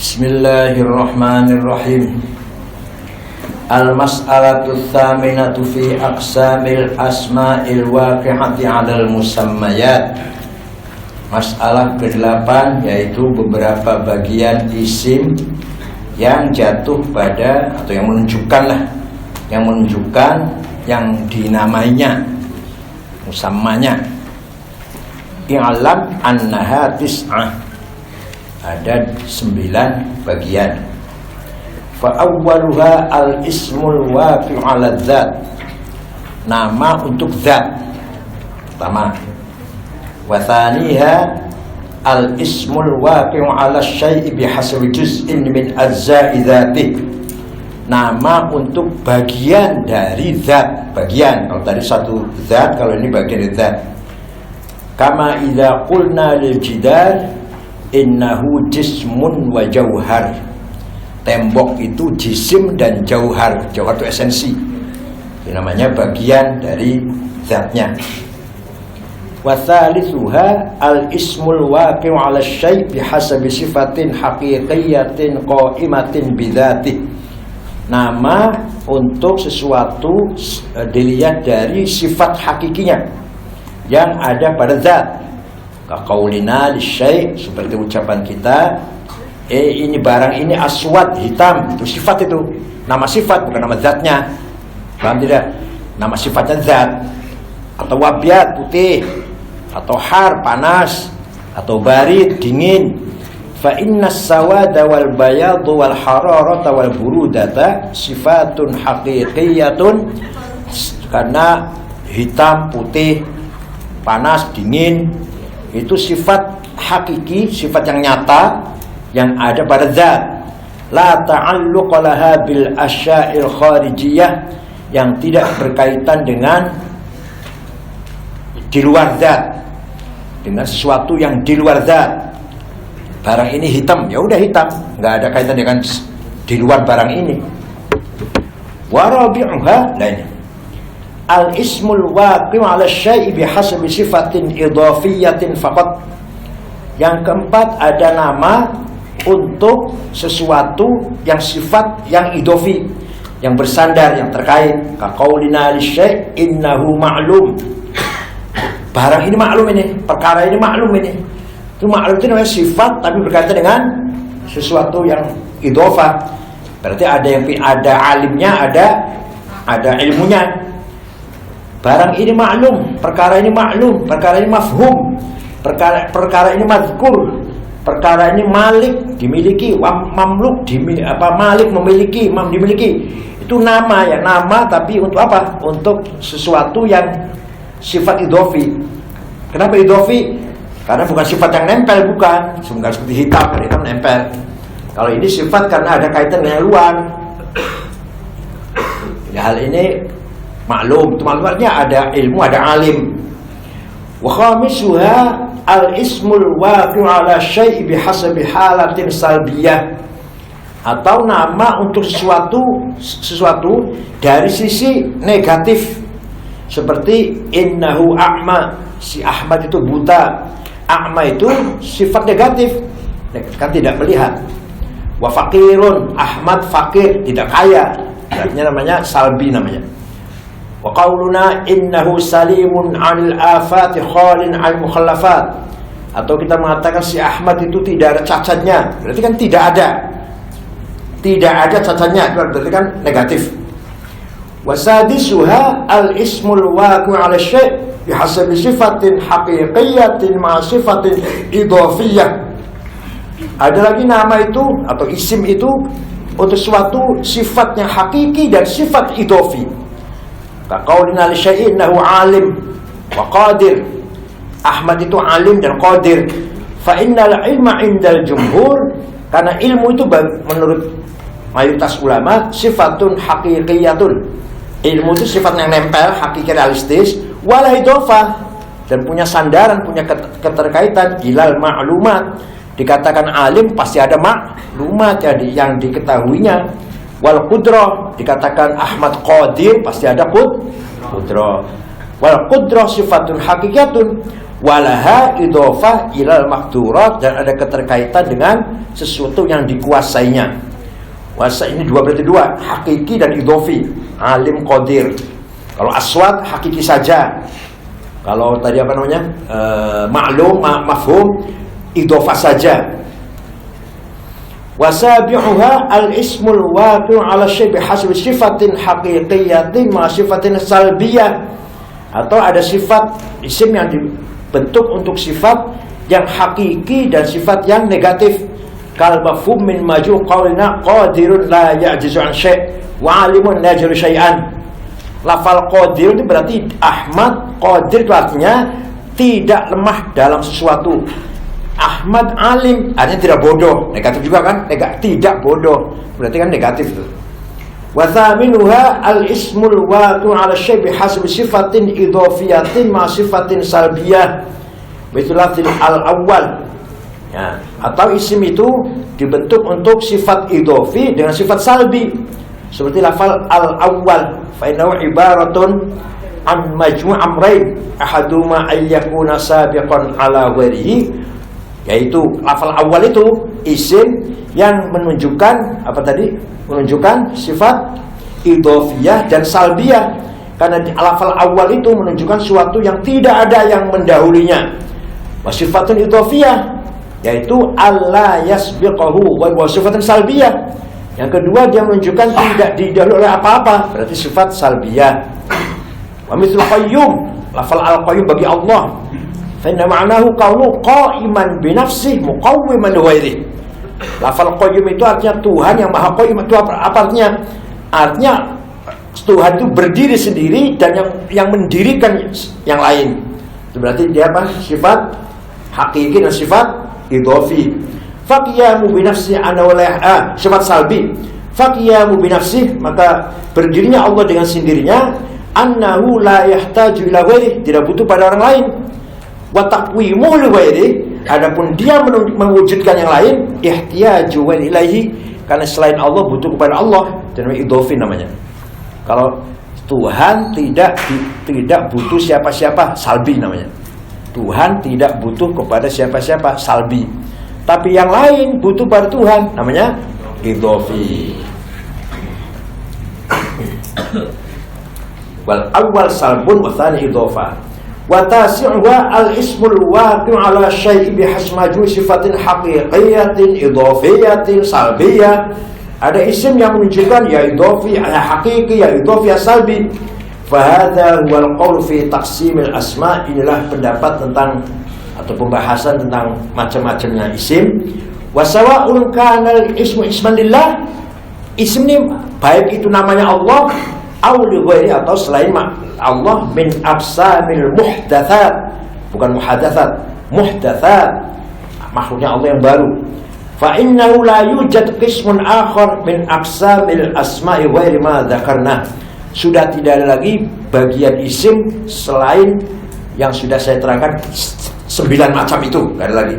Bismillahirrahmanirrahim. Al-mas'alatu tsaminatu fi aqsamil asma'il waqi'ati 'alal musammayat. Masalah ke-8 yaitu beberapa bagian isim yang jatuh pada atau yang menunjukkan yang dinamainya, musammanya. I'lam annaha tis'ah. Ada 9 bagian. Fa awwaluha al-ismul waqi'u 'ala dzat. Nama untuk zat pertama. Wa tsaniha al-ismul waqi'u 'ala syai'i bihasbi juz'in min ajza'i dzatihi. Nama untuk bagian dari zat. Bagian, kalau tadi satu zat, kalau ini bagian dari zat. Kama idza qulna lil jidar innahu jismun wa jauhar. Tembok itu jisim dan jauhar. Jauhar itu esensi. Itu namanya bagian dari zatnya. Wa tsalitsuha al-ismul waqi'u 'ala syai' bihasabi sifatin haqiqiyatin qa'imatin bidzatihi. Nama untuk sesuatu dilihat dari sifat hakikinya yang ada pada zat. Kaqaulina lisyai', seperti ucapan kita, ini barang ini aswad, hitam. Itu sifat, itu nama sifat, bukan nama zatnya. Paham tidak? Nama sifatnya zat. Atau wabyad, putih. Atau har, panas. Atau barid, dingin. Fa innas sawada wal bayadu wal hararata wal burudata sifatun haqiqiyatun. Karena hitam, putih, panas, dingin, itu sifat hakiki, sifat yang nyata yang ada pada zat. La ta'alluqa laha bil asya'il kharijiyah, yang tidak berkaitan dengan di luar zat, dengan sesuatu yang di luar zat. Barang ini hitam, ya udah hitam, enggak ada kaitan dengan di luar barang ini. Wa rabi'uha lain al-ismul waqi'u 'ala syai'i bihasabi sifatin idhafiyatin faqat. Yang keempat, ada nama untuk sesuatu yang sifat yang idhofi, yang bersandar, yang terkait. Kaqaulina lisyai' innahu ma'lum. Barang ini maklum, ini perkara ini maklum, ini. Itu maklum itu namanya sifat tapi berkaitan dengan sesuatu yang idhofah. Berarti ada alimnya, ada ilmunya. Barang ini maklum, perkara ini maklum, perkara ini mafhum, perkara ini mazkur, perkara ini malik dimiliki, mamluk malik memiliki, mam dimiliki. Itu nama, ya nama, tapi untuk apa? Untuk sesuatu yang sifat idhofi. Kenapa idhofi? Karena bukan sifat yang nempel, bukan. Bukan seperti hitam, kan hitam nempel. Kalau ini sifat karena ada kaitan dengan luar. Ya, hal ini maklum, itu maklumatnya ada ilmu, ada alim. Wa khamisuha al-ismul waqi'u 'ala syai'i bihasabi halatin salbiyah. Atau nama untuk sesuatu dari sisi negatif. Seperti innahu a'ma, si Ahmad itu buta. A'ma itu sifat negatif, kan tidak melihat. Wa faqirun, Ahmad fakir, tidak kaya. Artinya namanya salbi namanya. Wa qauluna innahu salimun 'anil afati khalin 'al mukhallafat. Atau kita mengatakan si Ahmad itu tidak ada cacatnya, berarti kan tidak ada cacatnya, berarti kan negatif. Wa sadisuha al-ismul waqi'u 'ala syai' bihasabi sifatin haqiqiyatin ma sifatin idhafiyah. Ada lagi nama itu atau isim itu untuk suatu sifatnya hakiki dan sifat idhafi. Kaqaulina li syai'in innahu alim wa qadir. Ahmad itu alim dan qadir. Fa innal ilma 'indal jumhur, karena ilmu itu menurut mayoritas ulama sifatun haqiqiyatun. Ilmu itu sifat yang nempel, hakiki, realistis, wala idhofah, dan punya sandaran, punya keterkaitan. Ilal ma'lumat, dikatakan alim pasti ada maklumat yang diketahuinya. Wal qudrah, dikatakan Ahmad qadir pasti ada qudrah. Wal qudrah sifatun hakikatun walaha idhofah ilal maqdurat, dan ada keterkaitan dengan sesuatu yang dikuasainya. Wasa ini berarti dua, hakiki dan idhofi, alim qadir. Kalau aswat hakiki saja, kalau tadi apa namanya, maklum, mafhum, idhofah saja. Wasabi'uha al-ismul waqi'u 'ala syai' bihasbi sifatin haqiqiyatin ma sifatin salbiyah, atau ada sifat isim yang dibentuk untuk sifat yang hakiki dan sifat yang negatif. Kal mafhum min maju qaulina qadirun la ya'jizu an syai' wa 'alimun la yajru syai'an. Lafal qadir itu berarti Ahmad, qadir itu artinya tidak lemah dalam sesuatu. Ahmad alim, artinya tidak bodoh. Negatif juga kan? Tidak bodoh, berarti kan negatif tuh. Wa thaminuha al-ismul waqi'u 'ala syai' bihasbi sifatin idhofiyatin ma sifatin salbiyah. Bitulatil al-awwal. Ya, atau isim itu dibentuk untuk sifat idhofi dengan sifat salbi. Seperti lafal al-awwal, fa innahu ibaratun an majmu' amrayn ahaduma ayyakuna sabiqan 'ala ghairihi. Yaitu lafal awal itu isim yang menunjukkan apa tadi? Menunjukkan sifat idhofiyah dan salbiyah. Karena lafal awal itu menunjukkan sesuatu yang tidak ada yang mendahulinya. Wa sifatun idhofiyah, yaitu alla yasbiqahu, wa sifatun salbiyah. Yang kedua, dia menunjukkan tidak didahului oleh apa-apa, berarti sifat salbiyah. Wa mithlu qayyum, lafal al-qayyum bagi Allah, fa inna ma'nahu kaunu qa'iman bi nafsihi muqawwiman li ghairihi. Lafal qayyum itu artinya Tuhan yang maha qayyim. Itu apa artinya? Artinya Tuhan itu berdiri sendiri dan yang mendirikan yang lain. Itu berarti dia apa? Sifat hakiki dan sifat idhofi. Faqiyamu bi nafsihi sifat salbi. Faqiyamu bi nafsihi, maka berdirinya Allah dengan sendirinya, annahu la yahtaju ila ghairihi, tidak butuh pada orang lain. Wa taqwimu li ghairi, adapun dia mewujudkan yang lain, ihtiyaju wa ilaihi, karena selain Allah butuh kepada Allah, dan idhofi namanya. Kalau Tuhan tidak butuh siapa-siapa, salbi namanya. Tuhan tidak butuh kepada siapa-siapa, salbi. Tapi yang lain butuh pada Tuhan, namanya idhofi. Wal awwal salbun wa tsani idhofa. Wa tasi'uha al-ismul waqi'u 'ala syai' bihasmaju sifatin haqiqiyatin idhofiyatin salbiyah. Ada isim yang menunjukkan ya idhofi, ya hakiki, ya idhofi, ya salbi. Fahadha huwal qaul fi taqsimil asma'. Inilah pendapat tentang atau pembahasan tentang macam-macamnya isim. Wa sawa'un kana al-ismu isman lillah, isim ini baik itu namanya Allah au li ghairi, atau selain Allah, min absamil muhdatsat, bukan muhadatsat, muhdatsat, makhluknya Allah yang baru. Fa innahu la yujad qismun akhar min absamil asma'i ghairi ma dzakarna. Sudah tidak ada lagi bagian isim selain yang sudah saya terangkan 9 macam itu, tidak ada lagi.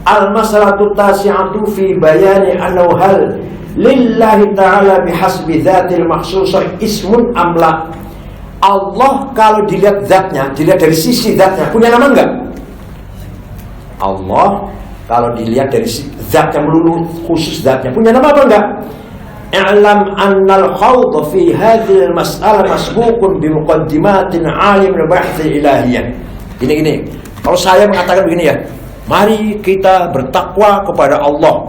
Al-masalatu tasi'atu fi bayani annahu hal lillahi ta'ala bihasbi dzatil makhsusah ismun amla. Allah kalau dilihat zatnya, dilihat dari sisi zatnya, punya nama enggak? Allah kalau dilihat dari zatnya melulu, khusus zatnya, punya nama apa enggak? I'lam annal khawd fi hadhil mas'alah masbuqun bi muqaddimatin 'alim al-bahth ilahiyah. Gini. Kalau saya mengatakan begini ya, mari kita bertakwa kepada Allah.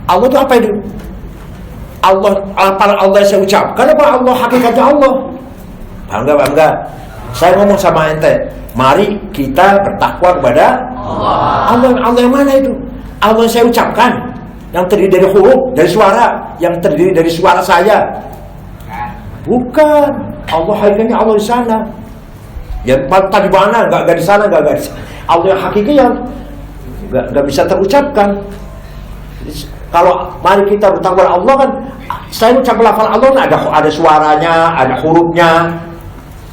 Allah itu apa itu? Allah yang saya ucapkan apa Allah hakikatnya Allah? Bangga. Saya ngomong sama ente, mari kita bertakwa kepada Allah. Allah yang mana itu? Allah yang saya ucapkan, yang terdiri dari huruf, dari suara, yang terdiri dari suara saya. Bukan. Allah hakikatnya Allah di sana. Ya tadi mana? Gak di sana, gak di sana. Allah yang hakiki yang gak bisa terucapkan. Kalau mari kita bertakwa kepada Allah kan, saya ucap lafal Allah ada suaranya, ada hurufnya,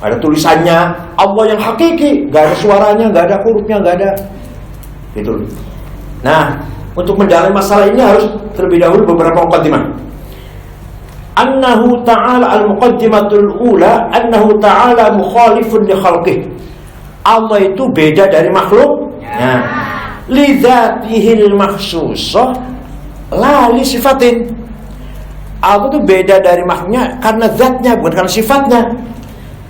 ada tulisannya. Allah yang hakiki, gak ada suaranya, gak ada hurufnya, gak ada. Gitu. Nah, untuk mendalami masalah ini harus terlebih dahulu beberapa muqaddimah. Annahu ta'ala al-muqaddimatul ula, annahu ta'ala mukhalifun li khalqih. Allah itu beda dari makhluk. Nah, lidzatihil makhsusah la li sifatin. Allah itu beda dari makhluknya karena zatnya, bukan karena sifatnya.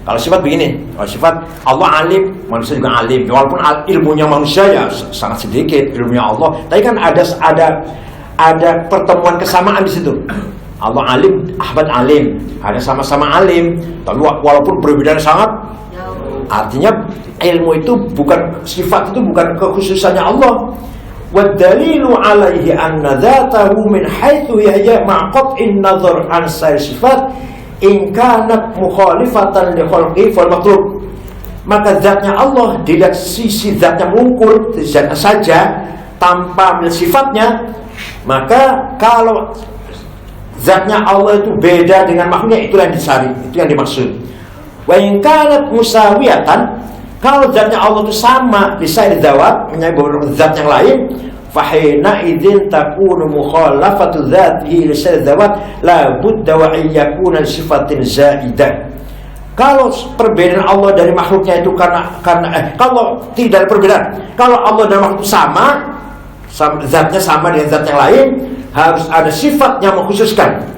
Kalau sifat begini, kalau sifat Allah alim, manusia juga alim. Walaupun ilmunya manusia ya sangat sedikit ilmunya Allah, tapi kan ada pertemuan kesamaan di situ. Allah alim, Ahmad alim, ada sama-sama alim, tapi walaupun perbedaan sangat. Artinya ilmu itu bukan, sifat itu bukan kekhususannya Allah. Wa dalilu alaihi anna dzatahu min haitsu yahya ma'qat'in nazar an sifat in kanat mukhalifatan li khalqi fal makhluk. Maka zatnya Allah dilihat sisi zatnya mengungkul zatnya saja tanpa melihat sifatnya, maka kalau zatnya Allah itu beda dengan makhluknya, itulah yang dicari, itu yang dimaksud. Wa in kanat musawiyatan, kalau zatnya Allah itu sama bisa didawat menyai beberapa zat yang lain, fahina idzin takunu mukhalafatu dzatihi li sa'ir dzawat la budda wa yakuna sifatin zaidah. Kalau perbedaan Allah dari makhluknya itu karena kalau tidak ada perbedaan, kalau Allah dan makhluk sama zatnya sama dengan zat yang lain, harus ada sifat yang mengkhususkan.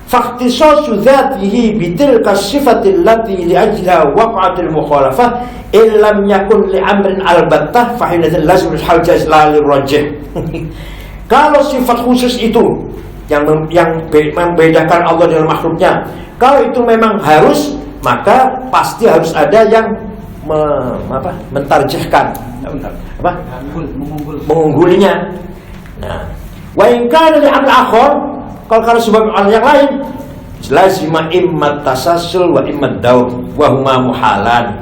Faktisasu dzatihi bitilka sifatil lati li ajliha waqa'atil mukhalafah illam yakun li amrin albattah fa hinadzal lazim hal jaz la lirajih. Kalau sifat khusus itu yang membedakan Allah dengan makhluknya, kalau itu memang harus, maka pasti harus ada yang mentarjihkan, mengunggulinya. Nah, wa in kana li amrin akhar, kalau sebab hal yang lain, lazima immat tasassul wa immat daur wa huma muhalan.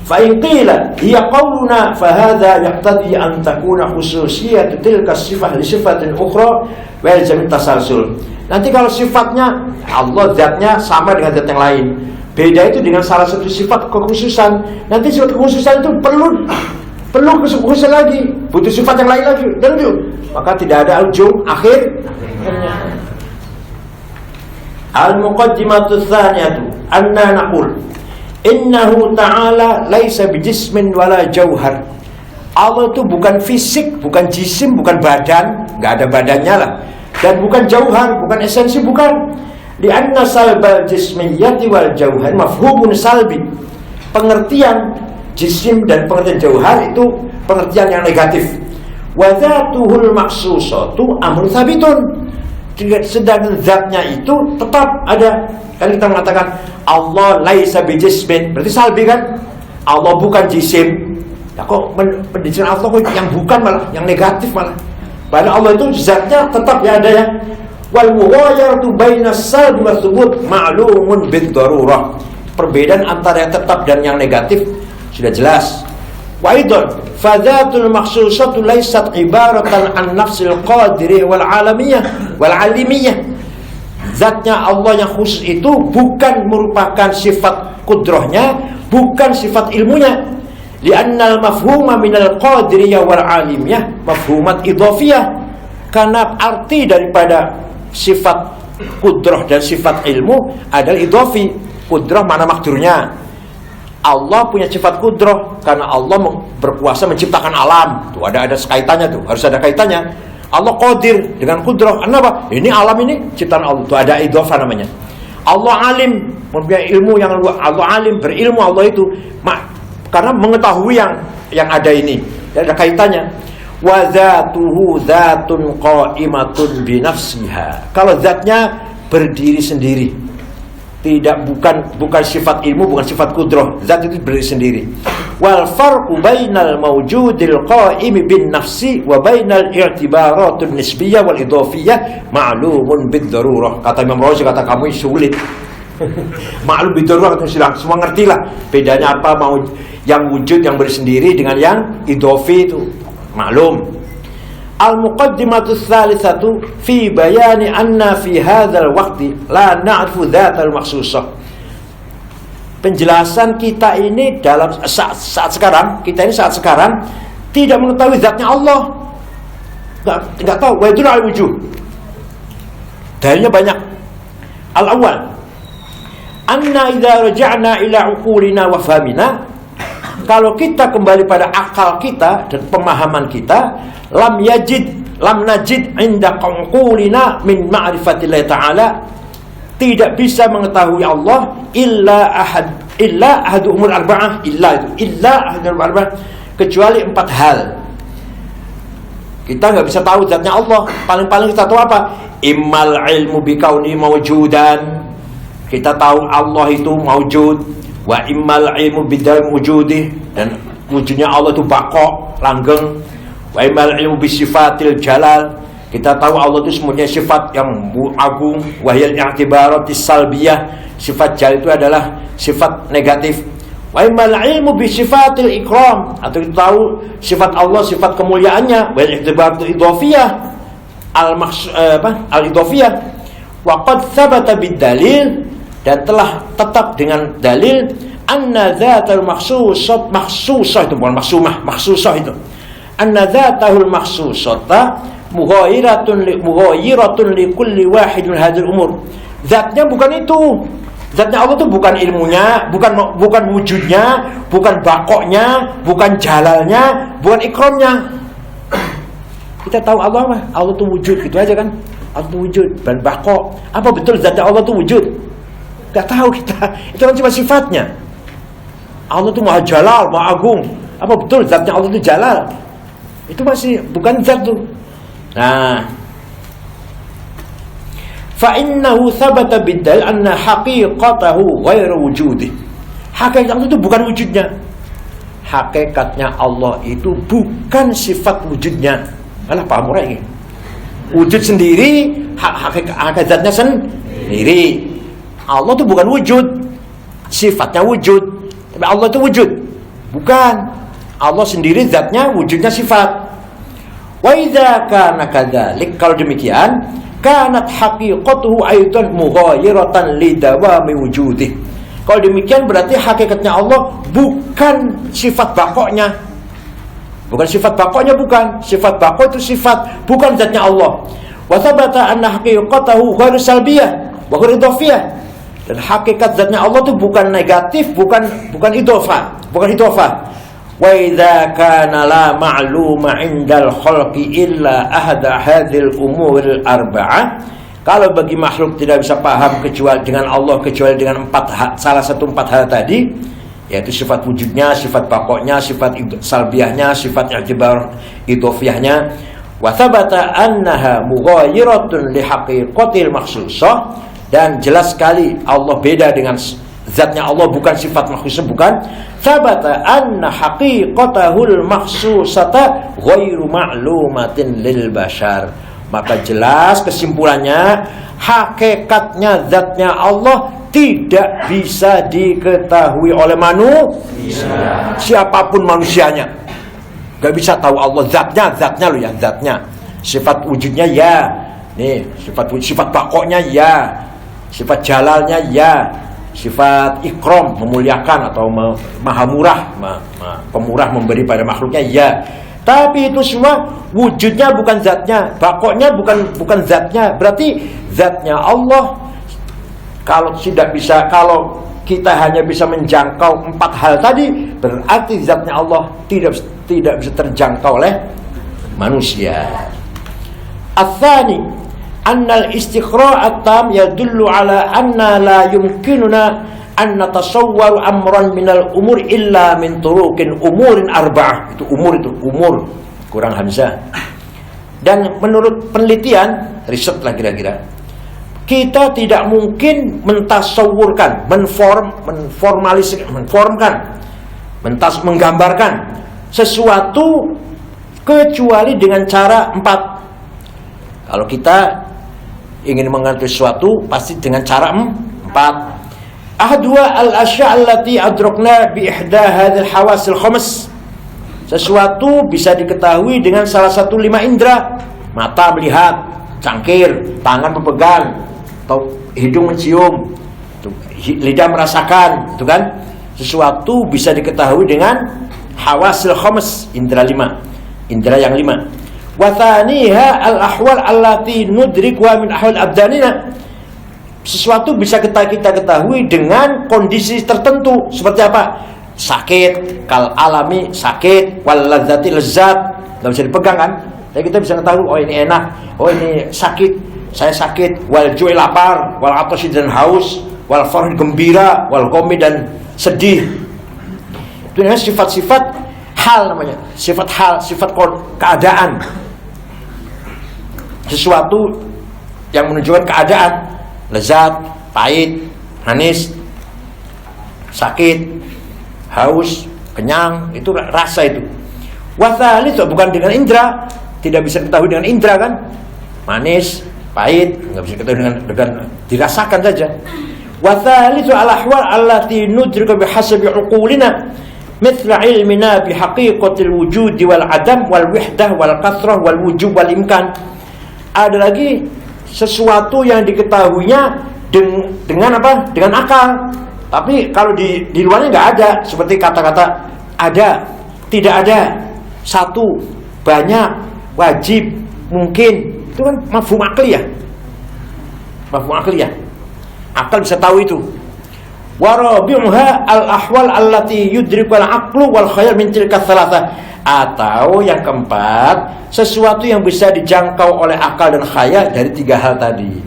Fa in qila hiya qawluna fa hadha yaqtadi an takuna khususiyatu tilka sifah li sifatin ukhra wa yalzam tasalsul. Nanti kalau sifatnya Allah zatnya sama dengan zat yang lain, beda itu dengan salah satu sifat kekhususan, nanti sifat kekhususan itu perlu kekhususan lagi, butuh sifat yang lain lagi, dan itu maka tidak ada ujung akhir. Al-muqaddimatu tsaniyatu anna naqul innahu ta'ala laisa bijismin wala jauhar. Allah itu bukan fisik, bukan jisim, bukan badan, enggak ada badannya lah, dan bukan jauhar, bukan esensi, bukan. Lianna salbal jismiyati wal jauhar mafhumun salbi. Pengertian jisim dan pengertian jauhar itu pengertian yang negatif. Wa dzatuhul maksusatu amrun tsabitun. Sedangkan zatnya itu tetap ada. Kan kita mengatakan Allah laisa bijismin, berarti salbi kan? Allah bukan jisim. Ya kok pendidikan Allah kok yang bukan, malah yang negatif malah. Padahal Allah itu zatnya tetap ya ada ya. Wal mughayaratu bainas salbi wa tsubut ma'lumun bid darurah. Perbedaan antara yang tetap dan yang negatif sudah jelas. Wa aidan fadzatul makhsusatu laysat ibaratan an nafsil qadirih wal alamiyah wal alimiyah. Zatnya Allah yang khusus itu bukan merupakan sifat kudrahnya, bukan sifat ilmunya. Li'annal mafhuma minal qadiriyah wal alimiyah mafhumat idhafiyah. Karena arti daripada sifat kudrah dan sifat ilmu adalah idhafi. Kudrah mana makdurnya. Allah punya sifat kudrah karena Allah berkuasa menciptakan alam. Tuh ada kaitannya tuh, harus ada kaitannya. Allah qadir dengan kudrah. Kenapa? Ini alam ini ciptaan Allah. Tuh ada idhofah namanya. Allah alim, mempunyai ilmu yang luas. Allah alim, berilmu Allah itu. Karena mengetahui yang ada ini. Dan ada kaitannya. Wa dzatuhu dzatun qa'imatun bi nafsiha. Kalau zatnya berdiri sendiri. Tidak, bukan sifat ilmu, bukan sifat kudrah. Zat itu berdiri sendiri. Wal farqu bainal mawjudil qa'imi bin nafsi wa bainal i'tibaratun nisbiyah wal idhafiyah ma'lumun bid darurah. Kata Imam Razi, kata kamu sulit. Ma'lum bid darurah, kata silang semua ngertilah bedanya apa, mau yang wujud yang berdiri sendiri dengan yang idhafi itu maklum. Al-muqaddimatu tsalitsatu fi bayani anna fi hadzal waqti la na'rifu dzatal makhsusah. Penjelasan kita ini dalam saat sekarang, kita ini saat sekarang tidak mengetahui zatnya Allah. Enggak tahu. Wa yadullu al wujuh. Dalilnya banyak. Al-awwal anna idza raja'na ila uqulina wa fahmina, Kalau kita kembali pada akal kita dan pemahaman kita, lam najid inda qanqulina min ma'rifatillah ta'ala, tidak bisa mengetahui Allah illa ahad umur arba'ah, kecuali 4 hal. Kita nggak bisa tahu zatnya Allah. Paling-paling kita tahu apa? Immal ilmu bikauni mawjudan, kita tahu Allah itu mawjud. Wa immal ilmu bidam wujudih, dan wujudnya Allah itu baqo, langgeng. Wa immal ilmu bisifatil jalal, kita tahu Allah itu semuanya sifat yang agung. Wahyal i'tibaratis salbiyah, sifat jalal itu adalah sifat negatif. Wa immal ilmu bisifatil ikram, atau kita tahu sifat Allah sifat kemuliaannya. Wal i'tibaratul idhofiyah al-idhofiyah. Wa qad thabata bid dalil, dan telah tetap dengan dalil anna dzatul makhsusah itu bukan makhsusah itu. Anna dzatahul makhsusata mughayiratun li kulli wahidin hadzal umur. Zatnya bukan itu. Zatnya Allah itu bukan ilmunya, bukan wujudnya, bukan bakoknya, bukan jalalnya, bukan ikramnya. Kita tahu Allah apa? Allah itu wujud, gitu aja kan? Allah itu wujud dan bakok. Apa betul zatnya Allah itu wujud? Gak tahu kita. Itu kan cuma sifatnya. Allah itu maha jalal, maha agung. Apa betul zatnya Allah itu jalal? Itu masih bukan zat tuh. Nah, fa innahu thabata bidal anna haqiqatahu ghairu wujudi. Hakikat Allah itu bukan wujudnya. Hakikatnya Allah itu bukan sifat wujudnya. Alah, paham orang ini. Wujud sendiri, hakikat zatnya sendiri. Allah itu bukan wujud, sifatnya wujud. Tapi Allah itu wujud, bukan. Allah sendiri zatnya, wujudnya sifat. Wa idza kana kadzalik, kalau demikian, kanat haqiqatuhu aidan mughayiratan li dawami wujudih. Kalau demikian berarti hakikatnya Allah bukan sifat bakoknya. Bukan sifat bakoknya, bukan. Sifat bakok itu sifat, bukan zatnya Allah. Wa thabata anna haqiqatahu ghairu salbiyah wa ghairu idhofiyah. Dan hakikat zatnya Allah itu bukan negatif, bukan idhofah, bukan idhofah. Wa idza kana la ma'luma 'indal khalqi illa ahada hadhil umuril arba'ah. Kalau bagi makhluk tidak bisa paham kecuali dengan Allah, kecuali dengan salah satu 4 hal tadi, yaitu sifat wujudnya, sifat bakoknya, sifat salbiyahnya, sifat i'tibar idhofiyahnya. Wa thabata annaha mughayiratun li haqiqatil makhsusah. Dan jelas sekali Allah beda dengan zatnya Allah, bukan sifat makhsusah, bukan. Thabata anna haqiqatahul makhsusata ghairu ma'lumatin lil bashar. Maka jelas kesimpulannya, hakikatnya zatnya Allah tidak bisa diketahui oleh manusia, siapapun manusianya. Gak bisa tahu Allah zatnya loh ya, zatnya. Sifat wujudnya ya, nih sifat bakoknya ya, sifat jalalnya ya, sifat ikram memuliakan atau maha murah, pemurah memberi pada makhluknya ya. Tapi itu semua wujudnya bukan zatnya, bakoknya bukan zatnya. Berarti zatnya Allah, kalau kita hanya bisa menjangkau 4 hal tadi, berarti zatnya Allah tidak bisa terjangkau oleh manusia. Ats-tsani annal istiqra' at-tam yadullu ala anna la yumkinuna an natasawwaru amran minal umur illa min turuqin umurin arba'ah. Itu umur kurang hamzah. Dan menurut penelitian, riset lah kira-kira, kita tidak mungkin mentasawurkan, menggambarkan sesuatu kecuali dengan cara 4. Kalau kita ingin mengerti sesuatu pasti dengan cara 4. Ahadwa al-asya' allati adrakna bi ihda hadzal hawasil khams. Sesuatu bisa diketahui dengan salah satu 5 indera. Mata melihat, cangkir, tangan memegang, atau hidung mencium, lidah merasakan, itu kan? Sesuatu bisa diketahui dengan hawasil khams, indera 5. Indera yang 5. Wa thaniha al-ahwal allati nudrikuha min ahwal abdanina. Sesuatu bisa kita ketahui dengan kondisi tertentu. Seperti apa? sakit, kal alami sakit, wal ladzati lezat, nggak bisa dipegang kan. Tapi kita bisa tahu, oh ini enak, oh ini sakit, saya sakit, wal ju'i lapar, wal atashi dan haus, wal farhi gembira, wal ghammi dan sedih. Itu namanya sifat-sifat hal namanya, sifat hal, sifat keadaan. Sesuatu yang menunjukkan keadaan, lezat, pahit, manis, sakit, haus, kenyang, itu rasa itu. Wathali itu bukan dengan indra, tidak bisa diketahui dengan indra kan, manis, pahit, nggak bisa diketahui dengan dirasakan saja. Wathali itu al-ahwal allati nudrika bihasabi uqulina, mithla ilmina bihaqiqatil wujudi wal adam wal wihdah wal kathrah wal wujub wal imkan. Ada lagi sesuatu yang diketahuinya dengan apa? Dengan akal. Tapi kalau di luarnya nggak ada, seperti kata-kata ada, tidak ada, satu, banyak, wajib, mungkin, itu kan mafhum akliyah. Mafhum akliyah. Akal bisa tahu itu. Wa rabi'uha al-ahwal allati yudriku al-aqlu wal khayal min tilka tsalatsa. Atau yang keempat, sesuatu yang bisa dijangkau oleh akal dan khayal dari tiga hal tadi.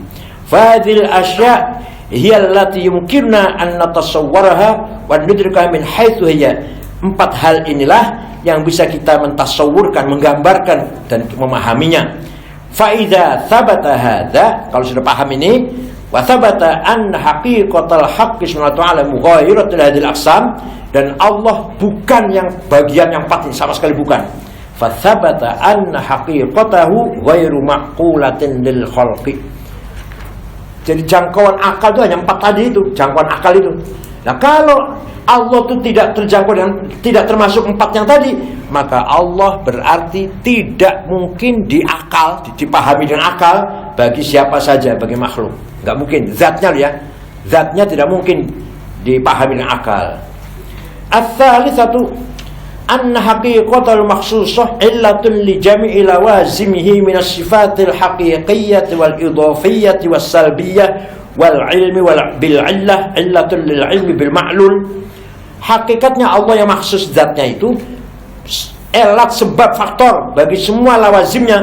Fadil asya' hiya allati yumkinuna an natasawwaraha wa nudrika min haitsu hiya. Empat hal inilah yang bisa kita mentasawurkan, menggambarkan dan memahaminya. Fa idza thabata hadza, kalau sudah paham ini, wa thabata an haqiqatal haqqi subhanahu wa ta'ala mughayiratul hadil aqsam, dan Allah bukan yang bagian yang empat ini, sama sekali bukan. Fa thabata an haqiqatahu ghairu maqulatin lil khalqi. Jadi jangkauan akal itu hanya empat tadi itu, jangkauan akal itu. Nah kalau Allah itu tidak terjangkau dan tidak termasuk empat yang tadi, maka Allah berarti tidak mungkin dipahami dengan akal bagi siapa saja, bagi makhluk. Nggak mungkin, zatnya ya, zatnya tidak mungkin dipahami dengan akal. Ats-tsalitsatu anna haqiqatal makhsusah illatun li jami'i lawazimihi min as-sifatil haqiqiyyah wal idafiyyah was salbiyyah wal ilmi wal bil illah illatun lil ilmi bil ma'lul. Hakikatnya Allah yang maksus zatnya itu elat, sebab, faktor bagi semua lawazimnya,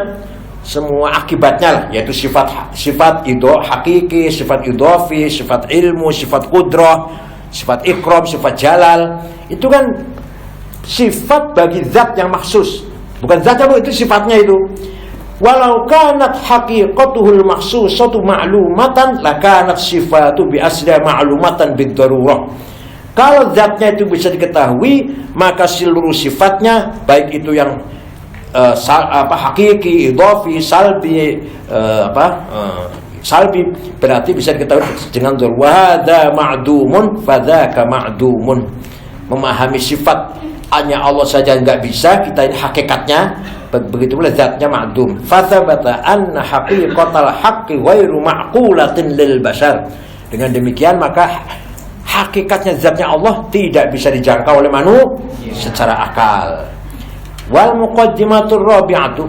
semua akibatnya lah, yaitu sifat hakiki, sifat idafi, sifat ilmu, sifat qudrah, sifat ikram, sifat jalal. Itu kan sifat bagi zat yang maksus, bukan zatnya, itu sifatnya itu. Walau kanat haqiqatuhul maksusatu ma'lumatan lakanat sifatu bi asla ma'lumatan bid darurah. Kalau zatnya itu bisa diketahui, maka seluruh sifatnya, baik itu yang hakiki, idhafi, salbi, salbi, berarti bisa diketahui dengan dzar. Wa hadza ma'dumun fadzaka ma'dumun. Memahami sifat hanya Allah saja nggak bisa, kita ini hakikatnya, begitu pula zatnya ma'dum. Fathabata anna haqiqatal haqqi ghairu ma'qulatin lil bashar. Dengan demikian maka hakikatnya zatnya Allah tidak bisa dijangkau oleh manusia secara akal. Wal muqaddimatur rabi'atu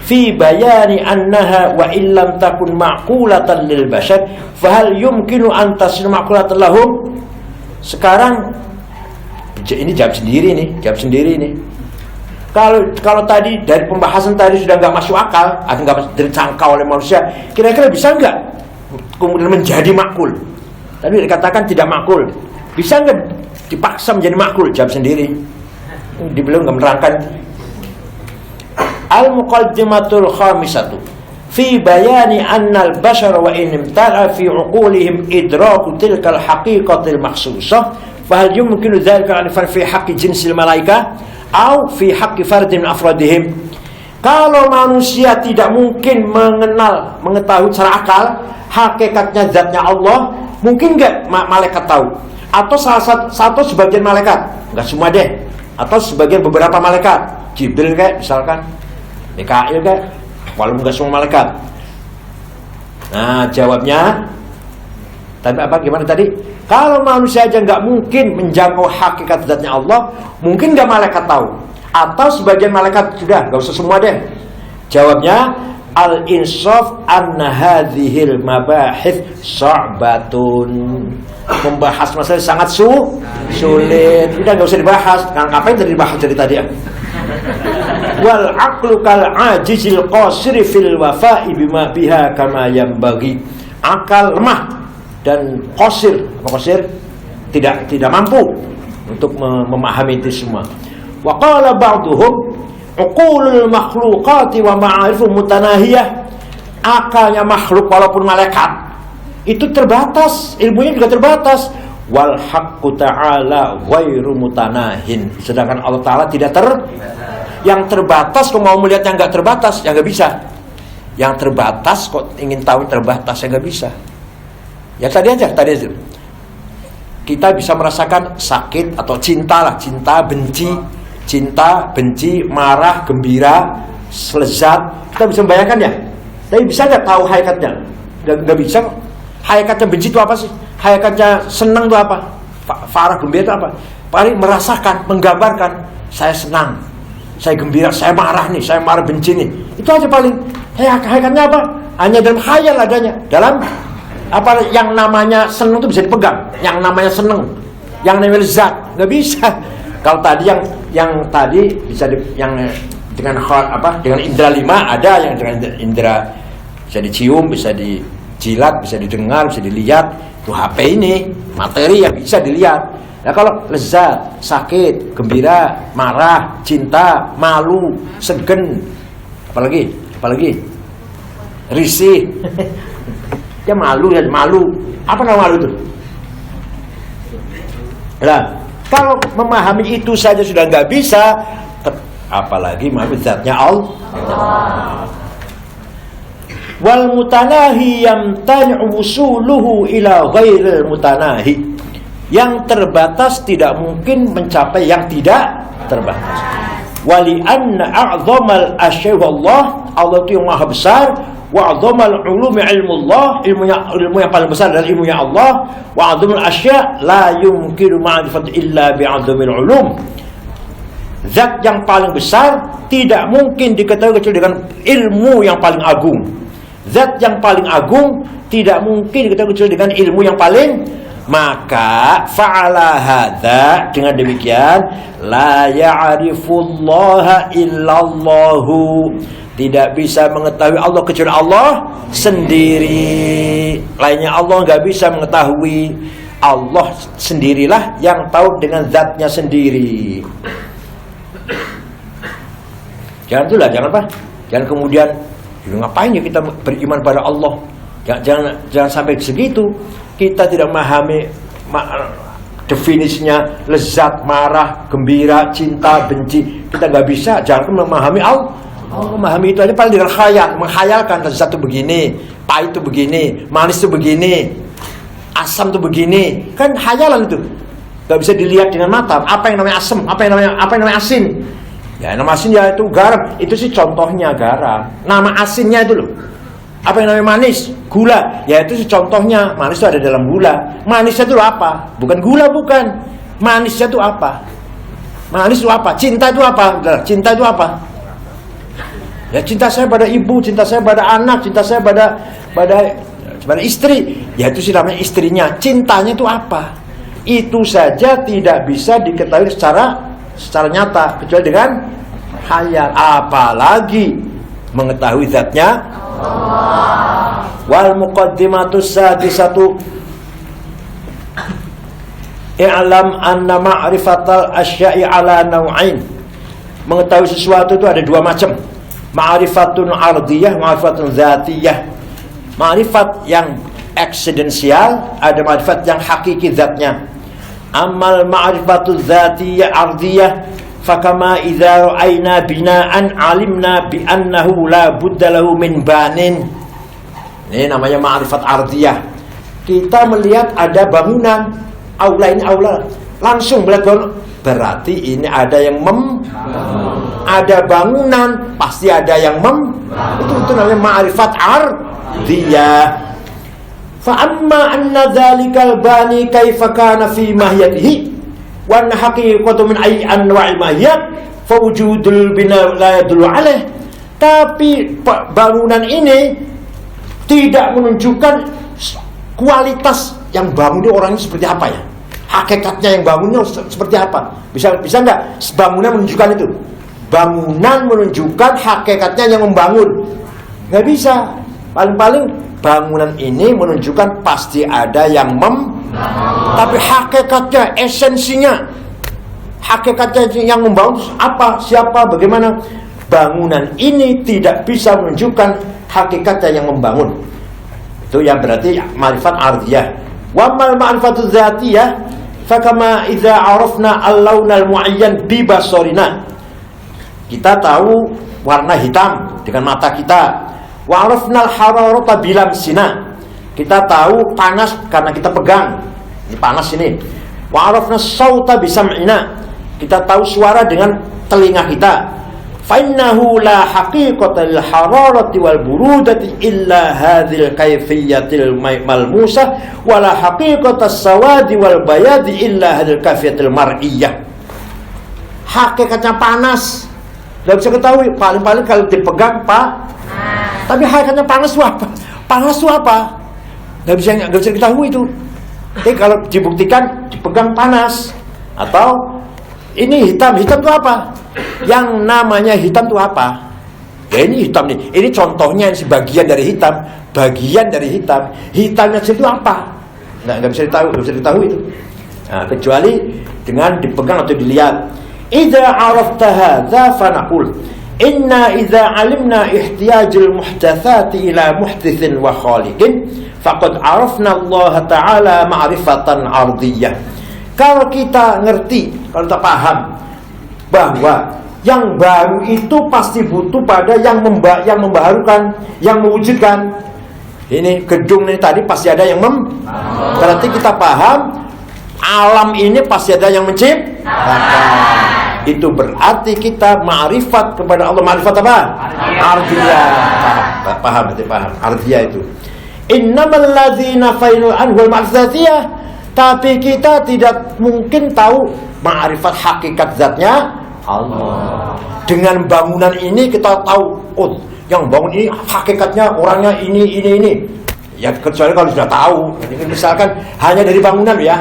fi bayani annaha wa illam takun ma'qulatan lil bashar fa hal yumkinu an tasir ma'qulatan lahum. Sekarang ini jawab sendiri nih. Kalau tadi dari pembahasan tadi sudah nggak masuk akal, atau nggak dijangkau oleh manusia, kira-kira bisa nggak kemudian menjadi makul? Tadi dikatakan tidak makul, bisa nggak dipaksa menjadi makul? Jawab sendiri. Belum nggak menerangkan. Al-muqaddimatul khamisatu fi bayani anna al-bashar wa in imtala fi uqulihim idraku tilkal haqiqatil makhsusah fa hal yumkinu dzalika an fi haqqi jinsil malaikah au fi haqqi fardin min afradihim. Kalau manusia tidak mungkin mengetahui secara akal hakikatnya zatnya Allah, mungkin nggak malaikat tahu? Atau salah satu sebagian malaikat, nggak semua deh, atau sebagian beberapa malaikat, Jibril kayak misalkan, Mikail kayak, walaupun nggak semua malaikat. Nah jawabnya, tapi gimana tadi? Kalau manusia aja nggak mungkin menjangkau hakikat zatnya Allah, mungkin nggak malaikat tahu? Atau sebagian malaikat sudah, nggak usah semua deh. Jawabnya, al-insaf anna hadhil mabahith sa'batun. Membahas masalah sangat sulit. Udah enggak usah dibahas. Kan ngapain tadi dibahas dari tadi ya? Wal aqlu kal ajizil qasiri fil wafa'i bima biha kama yanbaghi. Akal lemah dan qasir. Apa qasir? Tidak mampu untuk memahami itu semua. Wa qala ba'duhum uqulul makhluqati wa ma'arifu mutanahiyah. Akalnya makhluk walaupun malaikat itu terbatas, ilmunya juga terbatas. Wal haqqu ta'ala ghairu mutanahin. Sedangkan Allah Ta'ala tidak yang terbatas kok mau melihat yang enggak terbatas, yang enggak bisa. Yang terbatas kok ingin tahu terbatas, yang enggak bisa. Ya tadi aja. Kita bisa merasakan sakit atau cinta, benci, marah, gembira, lezat. Kita bisa membayangkan ya. Tapi bisa nggak tahu hakikatnya? Nggak bisa. Hakikatnya benci itu apa sih? Hakikatnya senang itu apa? Farah, gembira itu apa? Paling merasakan, menggambarkan. Saya senang, saya gembira, saya marah nih, saya marah benci nih. Itu aja paling. Hakikatnya apa? Hanya dalam khayal adanya. Dalam apa yang namanya senang itu bisa dipegang. Yang namanya senang, yang namanya lezat, nggak bisa. Kalau tadi yang tadi bisa yang dengan dengan indera 5 ada, yang dengan indera bisa dicium, bisa dijilat, bisa didengar, bisa dilihat. Itu HP ini materi yang bisa dilihat. Nah kalau lezat, sakit, gembira, marah, cinta, malu, segen, apalagi risih. Ya malu. Apa nama malu itu? Nah, kalau memahami itu saja sudah nggak bisa, apalagi memahami zatnya Allah. Wal mutanahi yamtani'u wusuluhu ila ghairil mutanahi. Yang terbatas tidak mungkin mencapai yang tidak terbatas. Wali anna a'zamal asya Allah itu yang maha besar. Wa a'zamal ulumi ilmullah, ilmu yang paling besar adalah ilmunya Allah. Wa a'zamul asya la yumkinu ma'rifat illa bi'azamil ulum. Zat yang paling besar tidak mungkin diketahui kecuali dengan ilmu yang paling agung. Zat yang paling agung tidak mungkin diketahui kecuali dengan ilmu yang paling. Maka fa'ala hadza, dengan demikian la ya'rifullaha illallahu, tidak bisa mengetahui Allah kecuali Allah sendiri. Lainnya Allah nggak bisa mengetahui. Allah sendirilah yang tahu dengan zatnya sendiri. Jangan kemudian ngapain ya kita beriman pada Allah. Jangan sampai segitu. Kita tidak memahami definisinya lezat, marah, gembira, cinta, benci. Kita nggak bisa. Jangan memahami Allah. Memahami itu aja paling dengan khayal, menghayalkan lezat itu begini, pahit itu begini, manis itu begini, asam itu begini. Kan hayalan itu. Nggak bisa dilihat dengan mata. Apa yang namanya asam? Apa yang namanya asin? Ya nama asin ya itu garam. Itu sih contohnya garam. Nama asinnya itu loh. Apa yang namanya manis? Gula. Ya itu sih contohnya. Manis itu ada dalam gula. Manisnya itu apa? Bukan gula, bukan. Manisnya itu apa? Manis itu apa? Cinta itu apa? Cinta itu apa? Ya cinta saya pada ibu, cinta saya pada anak, cinta saya pada istri. Ya itu sih namanya istrinya. Cintanya itu apa? Itu saja tidak bisa diketahui secara nyata kecuali dengan khayal. Apalagi mengetahui zatnya Allah. Wal muqaddimatus sadisatu i'lam anna ma'rifatal asya'i ala naw'ain. Mengetahui sesuatu itu ada dua macam. Ma'rifatun ardiyah, ma'rifatun zatiyah. Ma'rifat yang eksidensial, ada ma'rifat yang hakiki zatnya. Amal ma'rifatun zatiyah ardiyah fakama idza ra'ayna bina'an alimna bi annahu la budda lahu min banin. Ini namanya ma'rifat ardiyah. Kita melihat ada bangunan, aula ini aula, langsung melihat bangunan, berarti ini ada yang ada bangunan, pasti ada yang itu namanya ma'rifat ardiyah. Fa amma anna dzalikal bani kaifa kana fi mahiyatihi wa haqiqatu min ayyi anwa'il mahiyat fa wujudul bina la yadullu alaih. Tapi bangunan ini tidak menunjukkan kualitas yang bangunnya orangnya seperti apa ya. Hakikatnya yang bangunnya seperti apa? Bisa nggak bangunan menunjukkan itu? Bangunan menunjukkan hakikatnya yang membangun. Nggak bisa. Paling-paling bangunan ini menunjukkan pasti ada yang tapi hakikatnya, esensinya, hakikatnya yang membangun apa, siapa, bagaimana? Bangunan ini tidak bisa menunjukkan hakikatnya yang membangun. Itu yang berarti ma'rifat ardiyah. Wa mal ma'rifatu dzatiyah fakama idza arafna al-launal muayyan bi basarina. Kita tahu warna hitam dengan mata kita. Wa arafnal hararata bilamsina. Kita tahu panas karena kita pegang. Ini panas ini. Wa arafnas sauta bisam'ina. Kita tahu suara dengan telinga kita. Fa innahu la haqiqata lil hararati wal burudati illa hadhil kayfiyatil malmusah wa la haqiqata sawadi wal bayadi illa hadhil kayfiyatil mar'iyah. Hakikatnya panas nggak bisa ketahui, paling-paling kalau dipegang tapi hakikatnya panas itu apa? Panas itu apa? Nggak bisa diketahui itu. Jadi kalau dibuktikan dipegang panas, atau ini hitam itu apa? Yang namanya hitam itu apa? Ya ini hitam nih. Ini contohnya sebagian dari hitam, bagian dari hitam. Hitamnya itu apa? Nggak bisa diketahui itu. Nah, kecuali dengan dipegang atau dilihat. Idza arafta hadza fa naqul inna idza alimna ihtiyajul muhdatsati ila muhditsin wa khaliqin faqad arafna Allah taala ma'rifatan ardiyah. Kalau kita ngerti, kalau kita paham bahwa yang baru itu pasti butuh pada yang membaharukan, yang mewujudkan. Ini gedung ini tadi pasti ada yang berarti kita paham alam ini pasti ada yang menciptakan. Itu berarti kita ma'rifat kepada Allah. Ma'rifat apa? Ardiyah. Paham. Ardiyah itu. Innamal ladzina fainul anhul ma'rifat. Tapi kita tidak mungkin tahu ma'rifat hakikat zatnya Allah. Dengan bangunan ini kita tahu, oh, yang bangun ini hakikatnya orangnya ini. Ya kecuali kalau sudah tahu. Misalkan hanya dari bangunan ya.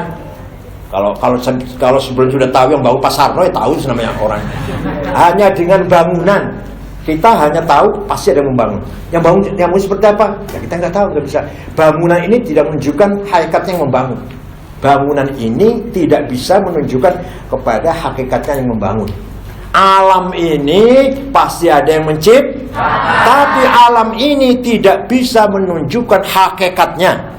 Kalau sebelum sudah tahu yang bangun Pak Sarno, ya tahu itu namanya orang. Hanya dengan bangunan kita hanya tahu pasti ada yang membangun. Yang bangun seperti apa? Ya kita nggak tahu, nggak bisa. Bangunan ini tidak menunjukkan hakikatnya yang membangun. Bangunan ini tidak bisa menunjukkan kepada hakikatnya yang membangun. Alam ini pasti ada yang menciptakan, tapi alam ini tidak bisa menunjukkan hakikatnya.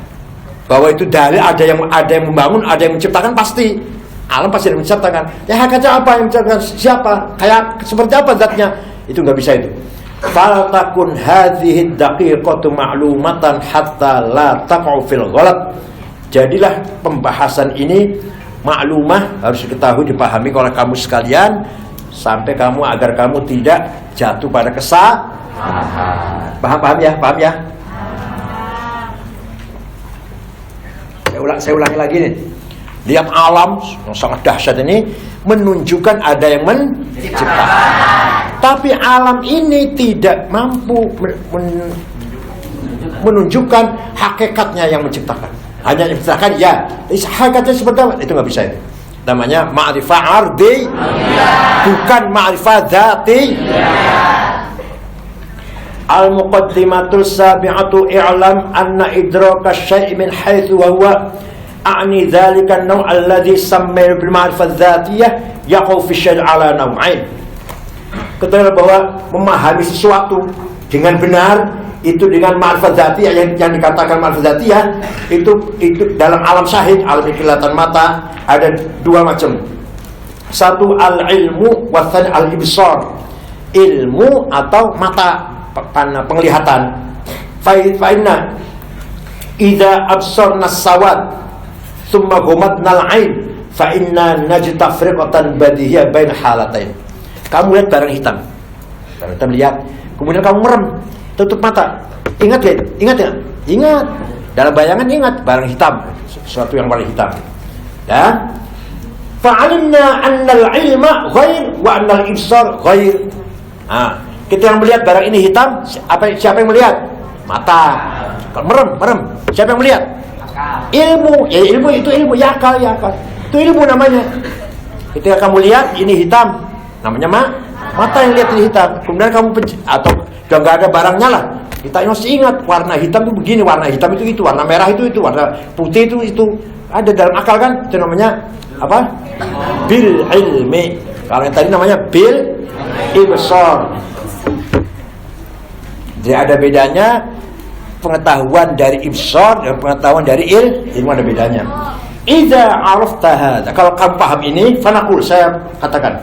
Bahwa itu dalil ada yang membangun, ada yang menciptakan, pasti alam pasti ada yang menciptakan. Ya hakikatnya apa yang menciptakan? Siapa? Kayak seperti apa zatnya? Itu nggak bisa itu. Fala takun hadhihi daqiqatu ma'lumatan hatta la taqa'u fil ghalat. Jadilah pembahasan ini maklumah, harus diketahui, dipahami oleh kamu sekalian sampai agar kamu tidak jatuh pada kesalahan. Paham ya? Saya ulangi lagi nih. Lihat alam yang sangat dahsyat ini menunjukkan ada yang menciptakan. Tapi alam ini tidak mampu menunjukkan hakikatnya yang menciptakan. Hanya menciptakan ya. Hakikatnya seperti apa? Itu nggak bisa itu. Namanya ma'rifah ardi, bukan ma'rifah dzati. Al-muqaddimatul sabi'atu i'lam anna idraka syai' min haitsu wa huwa a'ni dzalika an-naw' alladhi sammayna bil ma'rifah dzatiyah yaqau fi syai' ala naw'ain. Ketahuilah bahwa memahami sesuatu dengan benar itu dengan ma'rifat dzatiyah yang dikatakan ma'rifat dzatiyah itu dalam alam syahid, alam kelihatan mata ada dua macam. Satu al-ilmu wa tsani al-ibsar. Ilmu atau mata, penglihatan. Fa'inna idza absarna sawad thumma ghamadna al-'ain fa inna najid tafriqatan badihiyah bain halatain. Kamu lihat barang hitam. Barang hitam lihat, kemudian kamu merem, tutup mata. Ingat ya? Ingat. Dalam bayangan ingat barang hitam, sesuatu yang warna hitam. Ya. Fa'alimna anna al-'ilma ghair wa anna al-ibsar ghair. Kita yang melihat barang ini hitam, siapa yang melihat? Mata. Merem. Siapa yang melihat? Ilmu. Ya ilmu itu ilmu, ya akal. Itu ilmu namanya. Ketika kamu lihat ini hitam, namanya mata yang lihat ini hitam. Kemudian kamu atau udah nggak ada barangnya lah. Kita masih ingat warna hitam itu begini, warna hitam itu, warna merah itu, warna putih itu. Ada dalam akal kan? Itu namanya apa? Bil ilmi. Kalau yang tadi namanya bil ibsar. Jadi ada bedanya pengetahuan dari ibsar dan pengetahuan dari ilmu, ada bedanya. Idza arafta hadza, kalau kamu paham ini, fanaqul, saya katakan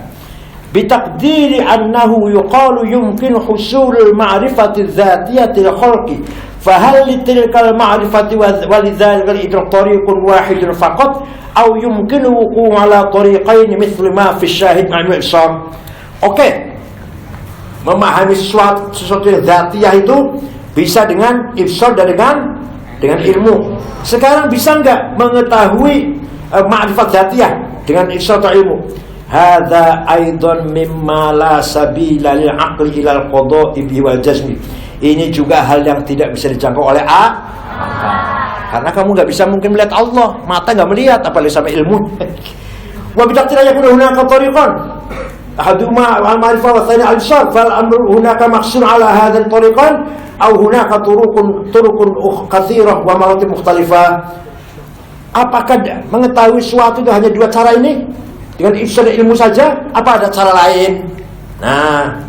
bitaqdiri annahu yuqalu yumkinu husulul ma'rifati dzatiyati al-khalqi fahal litilkal ma'rifati walidzalika al-idrak tariqun wahidun faqat aw yumkinu wuqu' ala tariqain mithlu ma fi syahid ma'al ibsar. Oke. Memahami sesuatu yang dzatiyah itu bisa dengan ibsar dan dengan ilmu. Sekarang bisa enggak mengetahui ma'rifat dzatiyah dengan ibsar atau ilmu? Hadza aidan mimma la sabila lil aqli ila al-qada'i wal jazmi. Ini juga hal yang tidak bisa dijangkau oleh akal. Karena kamu enggak bisa mungkin melihat Allah, mata enggak melihat, apalagi sama ilmu. Wa bidaqtira yakunu hunaka tariqan. Ahaduma al-ma'rifah wa tsani al-ibsar fal amru hunaka maqsur ala hadzal tariqan aw hunaka turuqun katsirah wa maratib mukhtalifah. Apakah mengetahui suatu itu hanya dua cara ini? Dengan ibsar ilmu saja? Apa ada cara lain? Nah,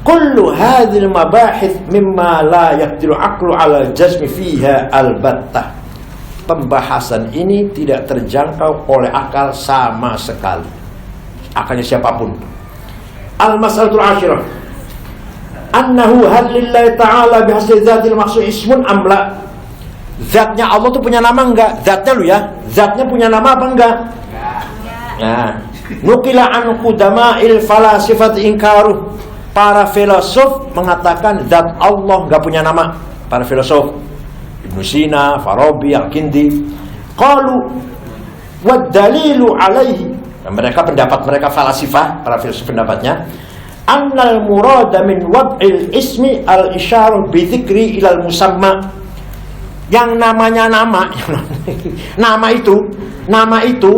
kullu hadzal mabahith mimma la yaqdiru aqlu ala jazmi fiha albattah. Pembahasan ini tidak terjangkau oleh akal sama sekali. Akalnya siapapun. Al-mas'alatul asyirah. Annahu hal lillahi ta'ala bihasli dzatil maqsud ismun amla. Zatnya Allah tuh punya nama enggak? Zatnya lu ya. Zatnya punya nama apa enggak? Nah, nukila an qudama'il falasifat inkaruh. Para filosof mengatakan zat Allah enggak punya nama. Para filosof Ibnu Sina, Farabi, Al-Kindi qalu wad dalilu alaihi. Pendapat mereka falasifah, para filsuf pendapatnya annal murada min wad'il ismi al-isyaru bi dzikri ilal musamma. Yang namanya nama itu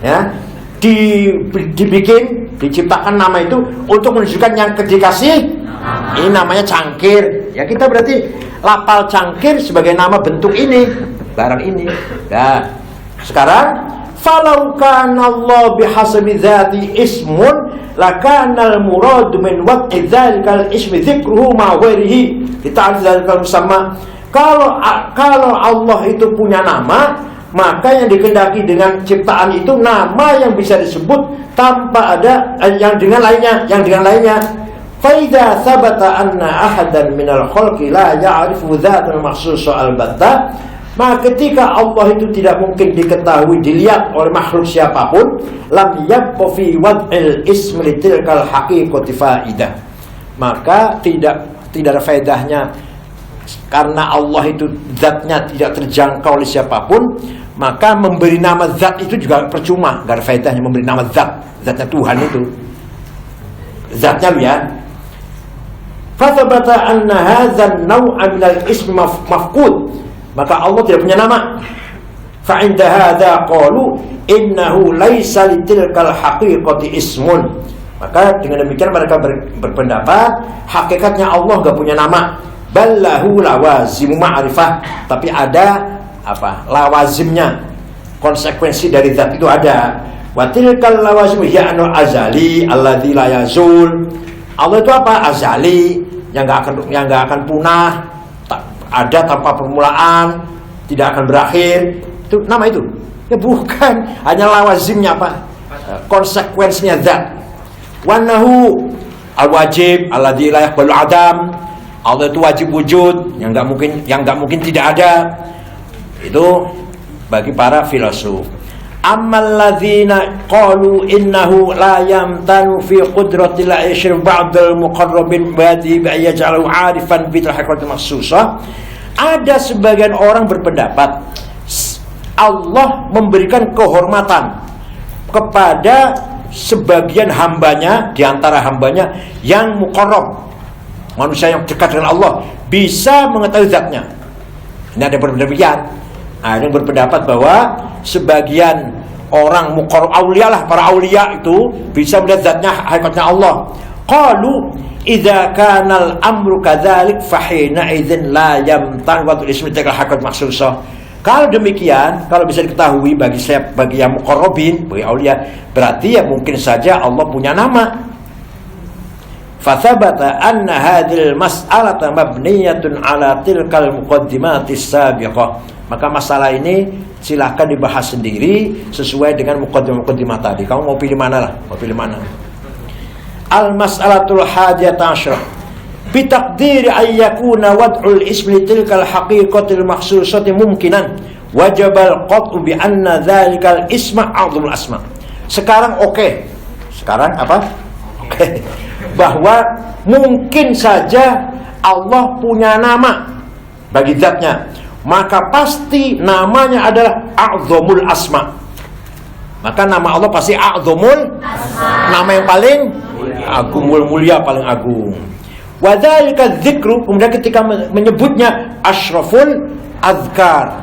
ya dibikin, diciptakan nama itu untuk menunjukkan yang dikasih. Ini namanya cangkir. Ya kita berarti lapal cangkir sebagai nama bentuk ini, barang ini. Nah, sekarang falau kana Allah bihasabi dzati ismun lakana al-murad min wad'i dzalikal ismi dzikruhu ma ghairihi lita'rif dzalikal musamma. Kalau Allah itu punya nama, maka yang dikehendaki dengan ciptaan itu nama yang bisa disebut tanpa ada yang dengan lainnya. Fa idza thabata anna ahadan minal khalqi la ya'rifu dzatan makhsusa al-batta. Maka ketika Allah itu tidak mungkin diketahui, dilihat oleh makhluk siapapun, lam yabqa fi wad'il ismi litilkal haqiqati faidah. Maka tidak ada faedahnya, karena Allah itu zatnya tidak terjangkau oleh siapapun, maka memberi nama zat itu juga percuma, enggak ada faedahnya memberi nama zatnya Tuhan itu. Zatnya ya. Fa thabata anna hadzal naw'a min al-ismi mafqud. Maka Allah tidak punya nama. Fa inda hadza qalu innahu laisa litilkal haqiqati ismun. Maka dengan demikian mereka berpendapat hakikatnya Allah enggak punya nama. Ballahu lawazim ma'rifah, tapi ada apa? Lawazimnya. Konsekuensi dari zat itu ada. Wa tilkal lawazim hiya anul azali alladzi la yazul. Allah itu apa? Azali, yang enggak akan punah. Ada tanpa permulaan, tidak akan berakhir. Itu nama itu. Ya bukan, hanya lawazimnya apa? Konsekuensinya zat. Wanahu al-wajib alladzi la yaqbalu adam. Allah itu wajib wujud, yang enggak mungkin tidak ada. Itu bagi para filosof. Ammal ladzina qalu innahu la yamtanu fi qudratil ishr ba'dal muqarrabin badi yaj'alu 'arifan bi haqiqatil makhsusah. Ada sebagian orang berpendapat Allah memberikan kehormatan kepada sebagian hambanya, di antara hambanya yang muqarrab. manusia yang dekat dengan Allah bisa mengetahui zatnya. Ini ada berpendapat. Ada yang berpendapat bahwa sebagian orang muqarrab aulia lah, para aulia itu bisa melihat zatnya, hakikatnya Allah. Qalu idza kana al-amru kadzalik fa hina idzin la yamtan wa ismi tilkal haqiqat makhsusah. Kalau demikian, kalau bisa diketahui bagi yang muqarrabin, bagi aulia, berarti ya mungkin saja Allah punya nama. Fathabata anna hadhil mas'alata mabniyatun ala tilkal muqaddimatis sabiqah. Maka masalah ini silahkan dibahas sendiri sesuai dengan muqaddimah tadi. Kamu mau pilih mana lah? Mau pilih mana? Al-mas'alatul hadiyata asyrah. Bitaqdiri ayyakuna wad'ul ismi tilkal haqiqatil makhsusati mumkinan wajabal qat'u bi anna dhalikal isma a'zamul asma. Sekarang oke. Sekarang apa? Oke. Bahwa mungkin saja Allah punya nama bagi zatnya, maka pasti namanya adalah a'zamul asma. Maka nama Allah pasti a'zamul asma, nama yang paling agung, mulia, paling agung. Wadzalika dzikru, kemudian ketika menyebutnya asyraful azkar.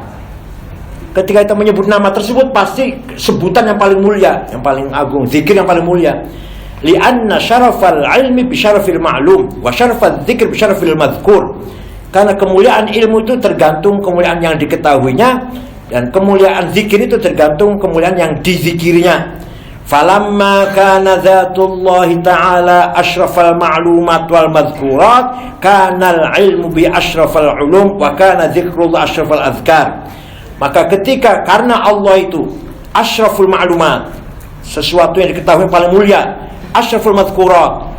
Ketika kita menyebut nama tersebut pasti sebutan yang paling mulia, yang paling agung, zikir yang paling mulia. Li'anna syarafal ilmi bi syarafil ma'lum wa syarafal dzikr bi syarafil madhkur. Karena kemuliaan ilmu itu tergantung kemuliaan yang diketahuinya, dan kemuliaan zikir itu tergantung kemuliaan yang dizikirinya. Falamma kana dzatullahi ta'ala asyrafal ma'lumat wal madhkurat, kana al-ilmu bi asyrafal ulum wa kana dzikrullah asyrafal azkar. Maka ketika karena Allah itu asyraful ma'lumat, sesuatu yang diketahui yang paling mulia, asyraful madhkurat,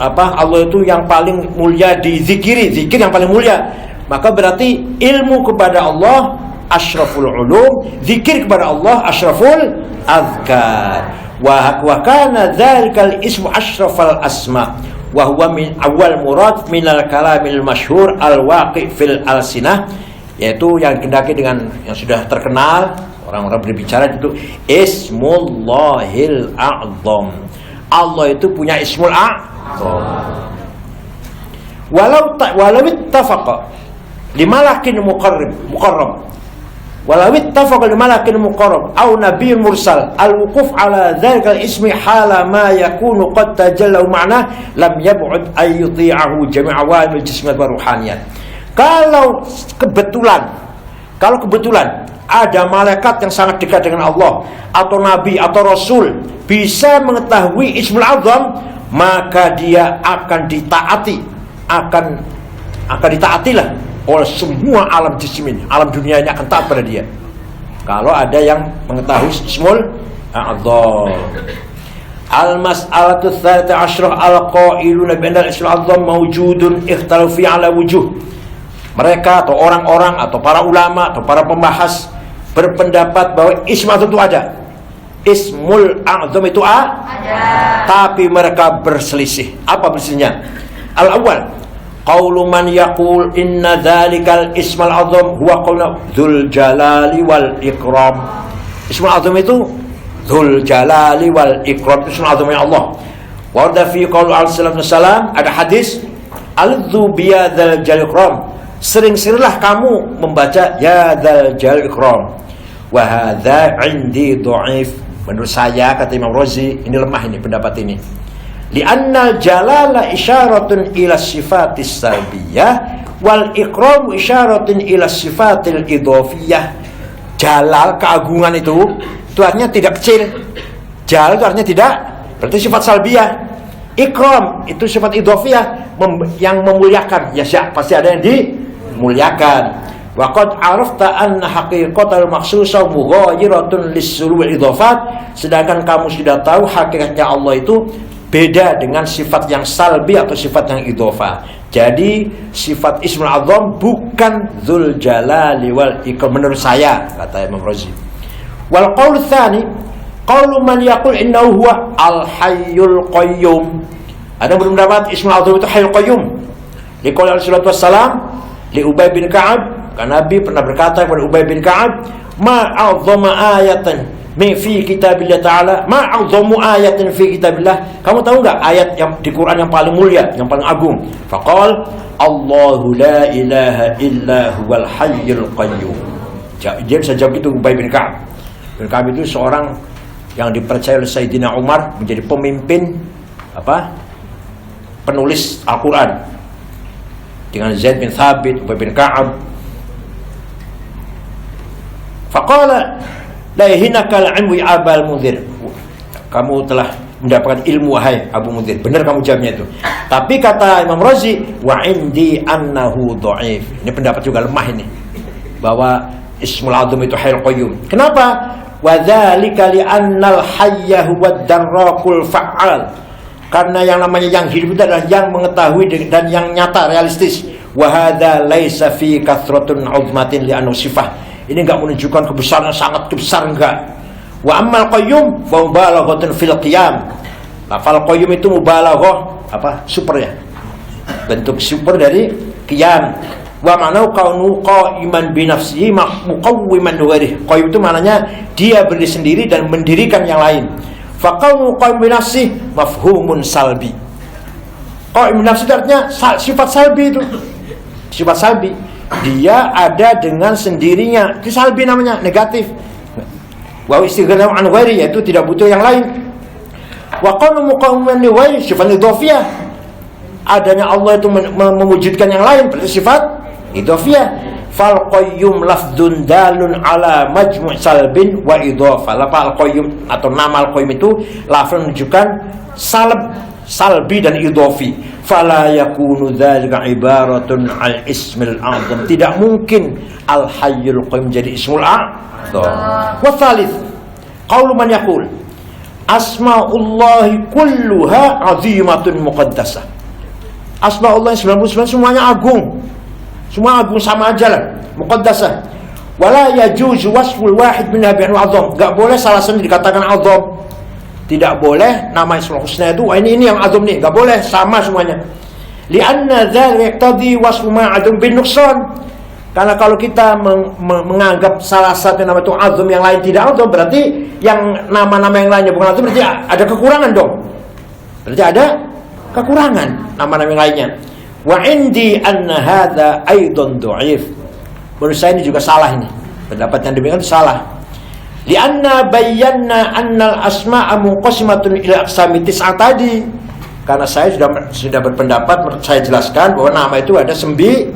Allah itu yang paling mulia dizikiri, zikir yang paling mulia, maka berarti ilmu kepada Allah asyraful ulum, zikir kepada Allah asyraful azkar. Wa kana dzalikal ismu asyrafal asma wa huwa min awal murad minal kalamil masyhur al waqi fil alsinah, yaitu yang dikendaki dengan yang sudah terkenal orang-orang berbicara itu ismullahil a'zam. Allah itu punya ismul a'zam. Walau ittafaqa limalakin muqarrab walau ittafaqa limalakin muqarrab aw nabiyyun mursal al-wuquf ala dzalikal ismi hala ma yakunu qad tajalla ma'na lam yab'ud ay yuti'ahu jami' awamil jismiyat wa ruhaniyat. Kalau kebetulan ada malaikat yang sangat dekat dengan Allah atau nabi atau rasul bisa mengetahui ismul azam, maka dia akan ditaati, akan ditaatilah oleh semua alam jism ini, alam dunia ini akan taat pada dia. Kalau ada yang mengetahui ismul azam. Al-mas'alatu tsalitsa asyrah al-qailuna bi anna al-ismul azam mawjudun ikhtalafu fi ala wujuh. Mereka atau orang-orang atau para ulama atau para pembahas berpendapat bahwa ismul azam itu ada. Ismul azam itu ada. Tapi mereka berselisih. Apa berselisihnya? Al-awwal qaulu man yaqul inna dzalikal ismal azam huwa qaulu dzul jalali wal ikram. Ismul azam itu dzul jalali wal ikram, ismul azamnya Allah. Wa ada fi qaul al-salam ada hadis al-dzu biyadzal jalal ikram, sering-seringlah kamu membaca ya dzal jalal ikram. Wa hadza indi dhaif. Menurut saya, kata Imam Razi, ini lemah ini pendapat ini. Li'anna jalala isyaratun ila sifatis salbiyah wal ikramu isyaratun ila sifatil idhofiyah. Jalal, keagungan itu artinya tidak kecil. Jalal itu artinya tidak, berarti sifat salbiyah. Ikram itu sifat idhofiyah, yang memuliakan. Ya pasti ada yang dimuliakan. Wa qad arafta anna haqiqatal makhsusah mughayiratun lis-sulul idhofat. Sedangkan kamu sudah tahu hakikatnya Allah itu beda dengan sifat yang salbi atau sifat yang idhofah. Jadi sifat ismul azam bukan dzul jalali wal ikram menurut saya, kata Imam Razi. Wal qaul tsani qaulu man yaqul innahu huwa al hayyul qayyum. Ada berpendapat ismul azam itu hayyul qayyum. Liqaul sallallahu wassalam li Ubay bin Ka'ab, karena Nabi pernah berkata kepada Ubay bin Ka'ab, ma'a'dhama ayatan fi kitabillah ta'ala, ma'a'dhamu ayatin fi kitabillah. Kamu tahu enggak ayat yang di Quran yang paling mulia, yang paling agung? Faqal Allahu la ilaha illa huwal hayyul qayyum. Dia bisa jawab itu. Ubay bin Ka'ab. Bin Ka'ab itu seorang yang dipercaya oleh Sayyidina Umar menjadi pemimpin penulis Al-Quran, dengan Zaid bin Thabit, Ubay bin Ka'ab. Faqala la yahinaka al-ilmu ya Abal Mundhir. Kamu telah mendapatkan ilmu wahai Abu Mundhir. Benar kamu jawabnya itu. Tapi kata Imam Razi, wa indi annahu dhaif. Ini pendapat juga lemah ini, bahwa Ismul A'zam itu Hayyul Qayyum. Kenapa? Wa dzalika li annal hayya huwa ad-darraqul fa'al. Karena yang namanya yang hidup itu adalah yang mengetahui dan yang nyata, realistis. Wa hadza laisa fi kathratun 'uzmatin li annahu sifah. Ini enggak menunjukkan kebesaran, sangat besar, enggak. Wa ammal qayyum fa mubalaghatun fil qiyam. Lafal qayyum itu mubalaghah, super ya. Bentuk super dari qiyam. Wa ma'nau kaunu qa'iman bi nafsihi muqawwiman ghairihi. Qayyum itu maknanya dia berdiri sendiri dan mendirikan yang lain. Fa kaunu qa'im bi nafsihi mafhumun salbi. Qa'im bi nafsihi artinya sifat salbi itu. Sifat salbi. Dia ada dengan sendirinya. Itu salbi namanya, negatif. Wa istighna'u an ghairihi, yaitu tidak butuh yang lain. Wa qaunu muqawwiman li ghairihi sifat idhofiyah. Adanya Allah itu mewujudkan yang lain berarti sifat idhofiyah. Fal qayyum lafdzun dalun ala majmu' salbin wa idhofah. Lafal qayyum atau nama al qayyum itu lafaz menunjukkan salbi dan idhofi. Fala yakunu dzalika ibaratun al ismil a'zam. Tidak mungkin al hayyul qayyum jadi ismul a'zam. Wa tsalits qaulu man yaqul asma'ullahi kulluha 'azimatun muqaddasah. Asma'ullah 99 semuanya agung. Semua agung sama aja lah, muqaddasah. Wala yajuzu wasful wahid minha bi'anhu 'azam. Enggak boleh salah satu dikatakan 'azam. Tidak boleh nama Ismul Husna itu ini yang 'azam nih, enggak boleh sama semuanya. Li'anna dzalika yaqtadi wasfu ma 'azam bin nuqsan. Karena kalau kita menganggap salah satu nama itu 'azam yang lain tidak 'azam, berarti yang nama-nama yang lainnya bukan 'azam, berarti ada kekurangan dong. Berarti ada kekurangan nama-nama yang lainnya. Wa indi anna hadza aidan dhaif. Menurut saya ini juga salah ini. Pendapat yang demikian itu salah. Lianna bayyana anna al-asma'a munqasimatun ila aqsami tis'ah tadi. Karena saya sudah berpendapat, saya jelaskan bahwa nama itu ada 9,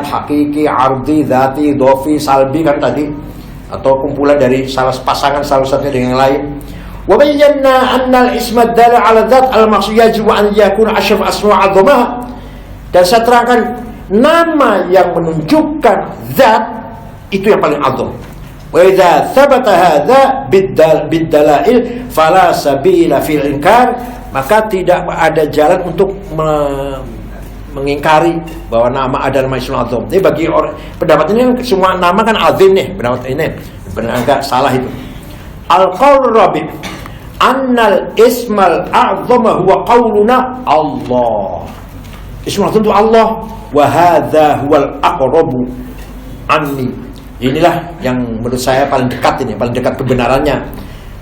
hakiki, ardi, dzati, dofi, salbi kan tadi, atau kumpulan dari salah satunya dengan yang lain. Wa bayyana anna al-isma dalla 'ala dzat al-maqsud yajibu an yakuna ashraf asma' 'azamaha. Dan saya terangkan nama yang menunjukkan zat itu yang paling azam. Wa idza thabata hadza bid-dalail fala sabila fil inkar, maka tidak ada jalan untuk mengingkari bahwa nama ada nama Ismul A'zam. Jadi bagi pendapat ini semua nama kan azim nih, pendapat ini benar enggak salah itu. Al-qaul rabi' annal ismal a'zam huwa qauluna Allah. Ismul A'zam itu Allah, wa hadza huwal aqrabu anni. Inilah yang menurut saya paling dekat ini, paling dekat kebenarannya.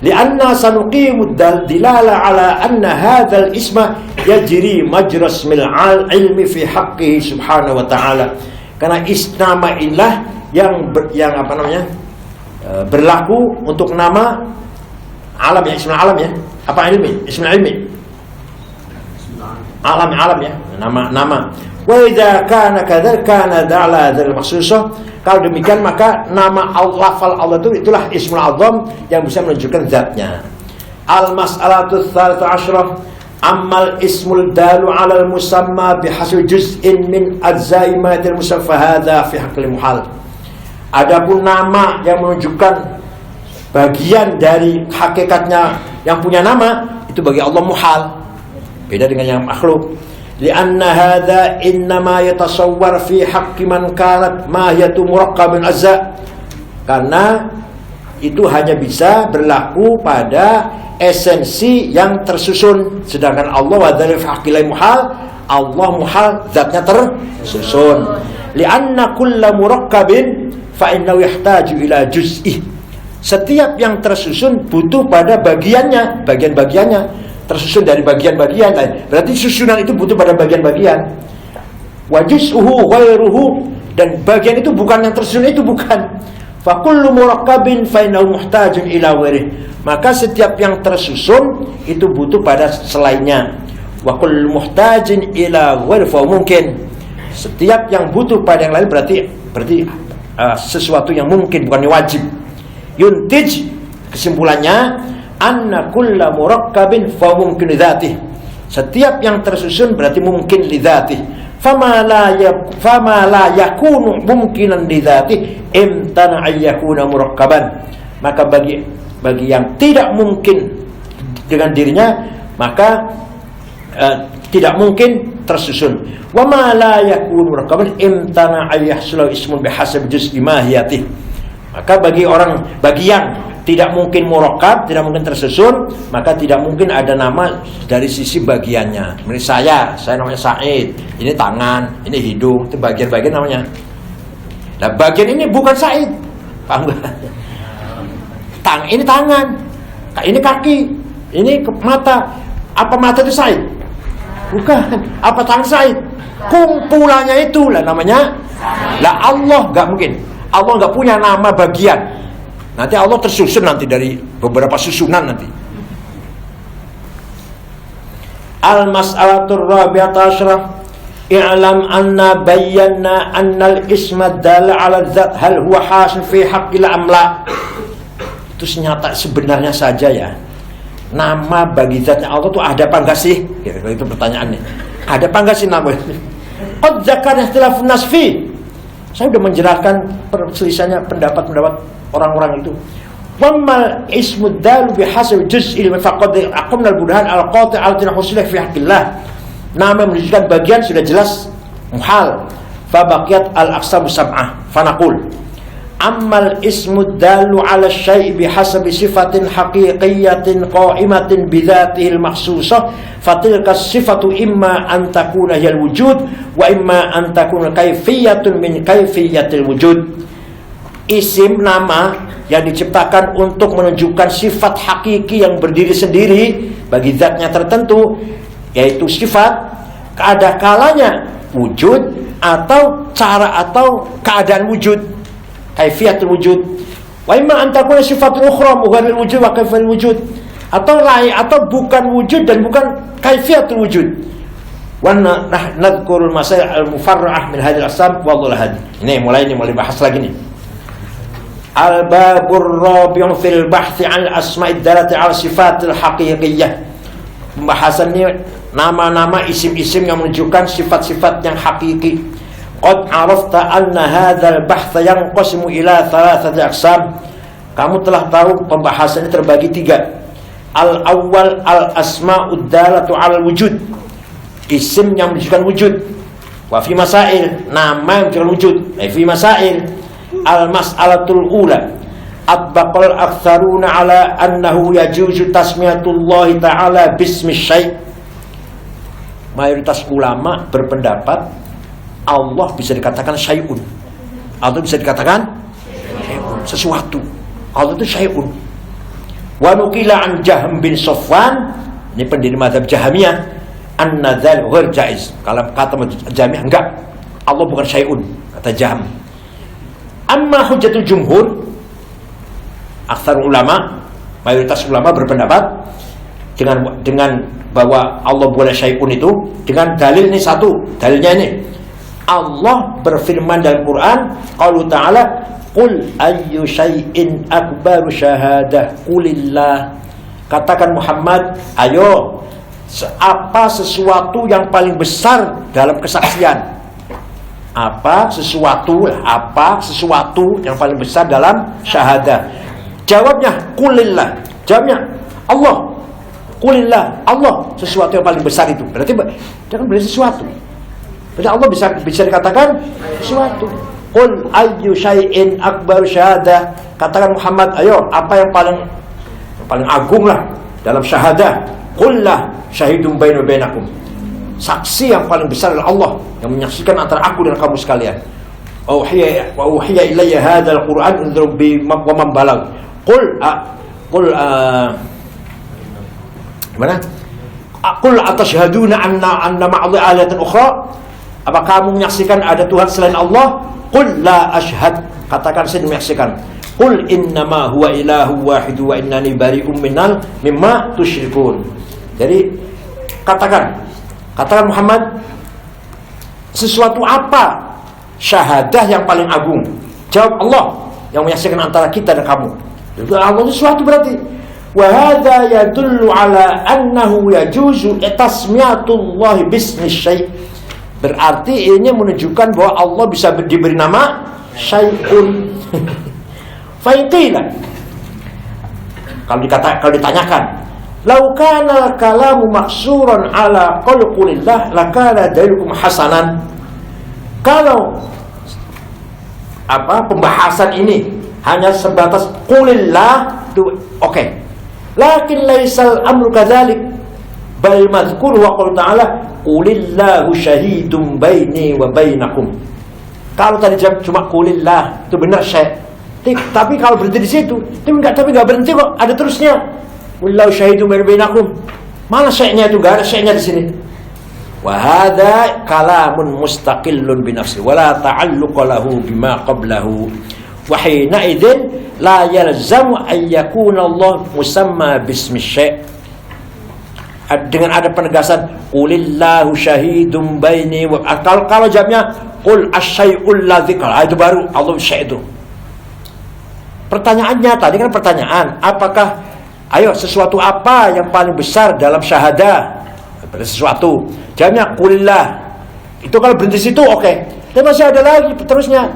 Lianna sanuqimu dilala ala anna hadzal isma yajri majra ismil ilmi fi haqqihi subhanahu wa ta'ala. Karena nama inilah yang berlaku untuk nama alam ya, ismul alam ya. Apa ilmi? Ismul ilmi. Alam ya, nama. Wa idza kana kadzalika kana da'ala dzal makhsusah. Kalau demikian maka nama Allah, lafal Allah itulah Ismul A'zam yang bisa menunjukkan zatnya. Al-mas'alatu tsalitsah asyrah ammal ismul dalu 'alal musamma bihasbi juz'in min ajza'i madil musamma hadza fi haqqil muhal. Adapun nama yang menunjukkan bagian dari hakikatnya yang punya nama itu bagi Allah muhal. Beda dengan yang makhluk. Lianna hadza innama yatasawwar fi haqqi man kanat mahiyatu murakkabun azza. Karena itu hanya bisa berlaku pada esensi yang tersusun, sedangkan Allah wa dzalika fi haqqi muhal, Allah muhal, zatnya tersusun. Lianna kullu murakkabin fa innahu yahtaju ila juz'ih. Setiap yang tersusun butuh pada bagiannya, bagian-bagiannya tersusun dari bagian-bagian. Berarti susunan itu butuh pada bagian-bagian. Wa juz'uhu ghairuhu, dan bagian itu bukan yang tersusun itu, bukan. Fa kullu murakkabin fa innahu muhtajun ila ghairihi. Maka setiap yang tersusun itu butuh pada selainnya. Wa kullu muhtajin ila ghairihi fa mungkin. Setiap yang butuh pada yang lain berarti sesuatu yang mungkin, bukan wajib. Yuntij, kesimpulannya, anna kulla murakkabin fa mumkin lidzatih. Setiap yang tersusun berarti mungkin lidzatih. Fama la yakunu mumkinan lidzatih imtana an yakuna murakkaban. Maka bagi yang tidak mungkin dengan dirinya, maka tidak mungkin tersusun. Wa ma la yakunu murakkaban imtana an yahsula ismun bihasab juz'i mahiyatih. Maka bagi yang tidak mungkin murakkab, tidak mungkin tersusun, maka tidak mungkin ada nama dari sisi bagiannya. Misalnya saya namanya Said, ini tangan, ini hidung, itu bagian-bagian namanya. Nah, bagian ini bukan Said, paham gak? Ini tangan, ini kaki, ini mata. Apa mata itu Said? Bukan. Apa tangan Said? Kumpulannya itu lah namanya. Lah Allah gak mungkin. Allah nggak punya nama bagian. Nanti Allah tersusun nanti dari beberapa susunan nanti. Al-mas'alatur rabi'atul asyrah. I'lam anna bayyana anna al-isma dalla 'ala dzat hal huwa hasil fi haqqil amla. Itu sebenarnya saja ya. Nama bagi zatnya Allah tuh ada apa enggak sih? Ya, itu pertanyaannya. Ada apa enggak sih namanya? Qad zakara ikhtilafun nas fi. Saya sudah menjelaskan perselisihannya pendapat-pendapat orang-orang itu. Wammal ismud dalu bihasab juz'il faqad aqamna al-burhan al-qati' al-husli fi haqqillah. Nama menunjukkan bagian sudah jelas muhal. Fa baqiyat al-aqsam sab'ah. Fa naqul ammal ismud dalu 'ala syai' bihasabi sifatin haqiqiyatin qa'imatin bi dzatihi al-makhsusah fatilka sifatu imma an takuna hiyal wujud wa imma an takuna kaifiyatun min kaifiyatil wujud. Isim nama yang diciptakan untuk menunjukkan sifat hakiki yang berdiri sendiri bagi zatnya tertentu, yaitu sifat, ada kalanya wujud atau cara atau keadaan wujud, kaifiyatul wujud. Wa imma an takuna sifatun ukhra mughairil wujud wa kaifiyatul wujud, atau lain atau bukan wujud dan bukan kaifiyatul wujud. Wa nadhkurul masail al-mufarra'ah min hadhil aqsam wallahu hadi. Ini mulai bahas lagi nih. Al-babur rabi'u fil bahthi 'an al-asma'id dalati 'ala sifatil haqiqiyyah. Pembahasan ini nama-nama isim-isim yang menunjukkan sifat-sifat yang hakiki. Qad 'arafta anna hadzal bahtha yanqasimu ila thalathati aqsam. Kamu telah tahu pembahasan ini terbagi 3. Al-awwal al-asma'ud dalatu 'alal wujud. Isim yang menunjukkan wujud. Wa fi masail, nama yang menunjukkan wujud. Fi masail. Al-mas'alatul ula atbaqal aktsaruna 'ala annahu yajuzu tasmiyatullah ta'ala bismi syai'. Mayoritas ulama berpendapat Allah bisa dikatakan syai'un. Allah bisa dikatakan sesuatu. Allah itu syai'un. Wa nuqila an Jahm bin Safwan, ini pendiri mazhab Jahmiyah, anna dzal ghair jaiz. Kalau kata Jahmiyah enggak, Allah bukan syai'un, kata Jahm. Amma hujjatul jumhur, aksar ulama, mayoritas ulama berpendapat dengan bahwa Allah bukan syai'un itu dengan dalil ini satu. Dalilnya ini Allah berfirman dalam Quran, qalu ta'ala qul ayyu syai'in akbaru syahadah qulillah. Katakan Muhammad, ayo, apa sesuatu yang paling besar dalam kesaksian? Apa sesuatu yang paling besar dalam syahadah? Jawabnya qulillah. Jawabnya Allah. Qulillah, Allah sesuatu yang paling besar itu. Berarti jangan beri sesuatu. Berarti Allah bisa dikatakan sesuatu. Qul ayyu syai'in akbaru syahadah. Katakan Muhammad, ayo, apa yang paling agung lah dalam syahadah? Qullah syahidun baina bainakum. Saksi yang paling besar adalah Allah yang menyaksikan antara aku dan kamu sekalian. uhiya ilayya hadzal Qur'an unzur bi wa man balag. Qul mana? Qul atashhaduna anna ma'allahi alihatan ukhra? Apa kamu menyaksikan ada Tuhan selain Allah? Qul la ashhad. Katakan saya menyaksikan. Qul innama huwa ilahu wahid wa innani bari'um mimma tusyrikun. Jadi katakan Muhammad, sesuatu apa syahadah yang paling agung? Jawab Allah yang menyaksikan antara kita dan kamu. Itu Allah itu sesuatu berarti. Wa hadza yadullu ala annahu yajuzu tasmiyatullahi bismi syai'. Berarti ini menunjukkan bahwa Allah bisa diberi nama syai'un. Faiqila. Kalau ditanyakan, "Lau kana kalamu maksuran ala qulillah lakana dalilukum hasanan." Kalau pembahasan ini hanya sebatas qulillah, oke. Lakin laisal amru kadzalik. Bal madhkur wa qul ta'ala qulillahu syahidum baini wa bainakum. Kalau tadi cuma qulillah itu benar Syekh. Tapi kalau berhenti di situ, tapi enggak berhenti kok, ada terusnya. Qulillahu syahidum baini wa bainakum. Mana Syekhnya itu? Enggak ada Syekhnya di sini. Wa hadza kalamun mustaqillun bi nafsi wa la ta'alluqa lahu bima qablahu. Wa hina idzin la yalzamu an yakuna Allah musamma bismi syai'. Dengan ada penegasan qulillahu syahidum baini wa kalau jawabnya qul asyai'ul ladzi itu baru Allah syai' itu. Pertanyaannya tadi kan pertanyaan, apakah sesuatu apa yang paling besar dalam syahadah? Pada sesuatu. Jawabnya qulillah. Itu kalau berhenti situ oke. Tapi masih ada lagi terusnya.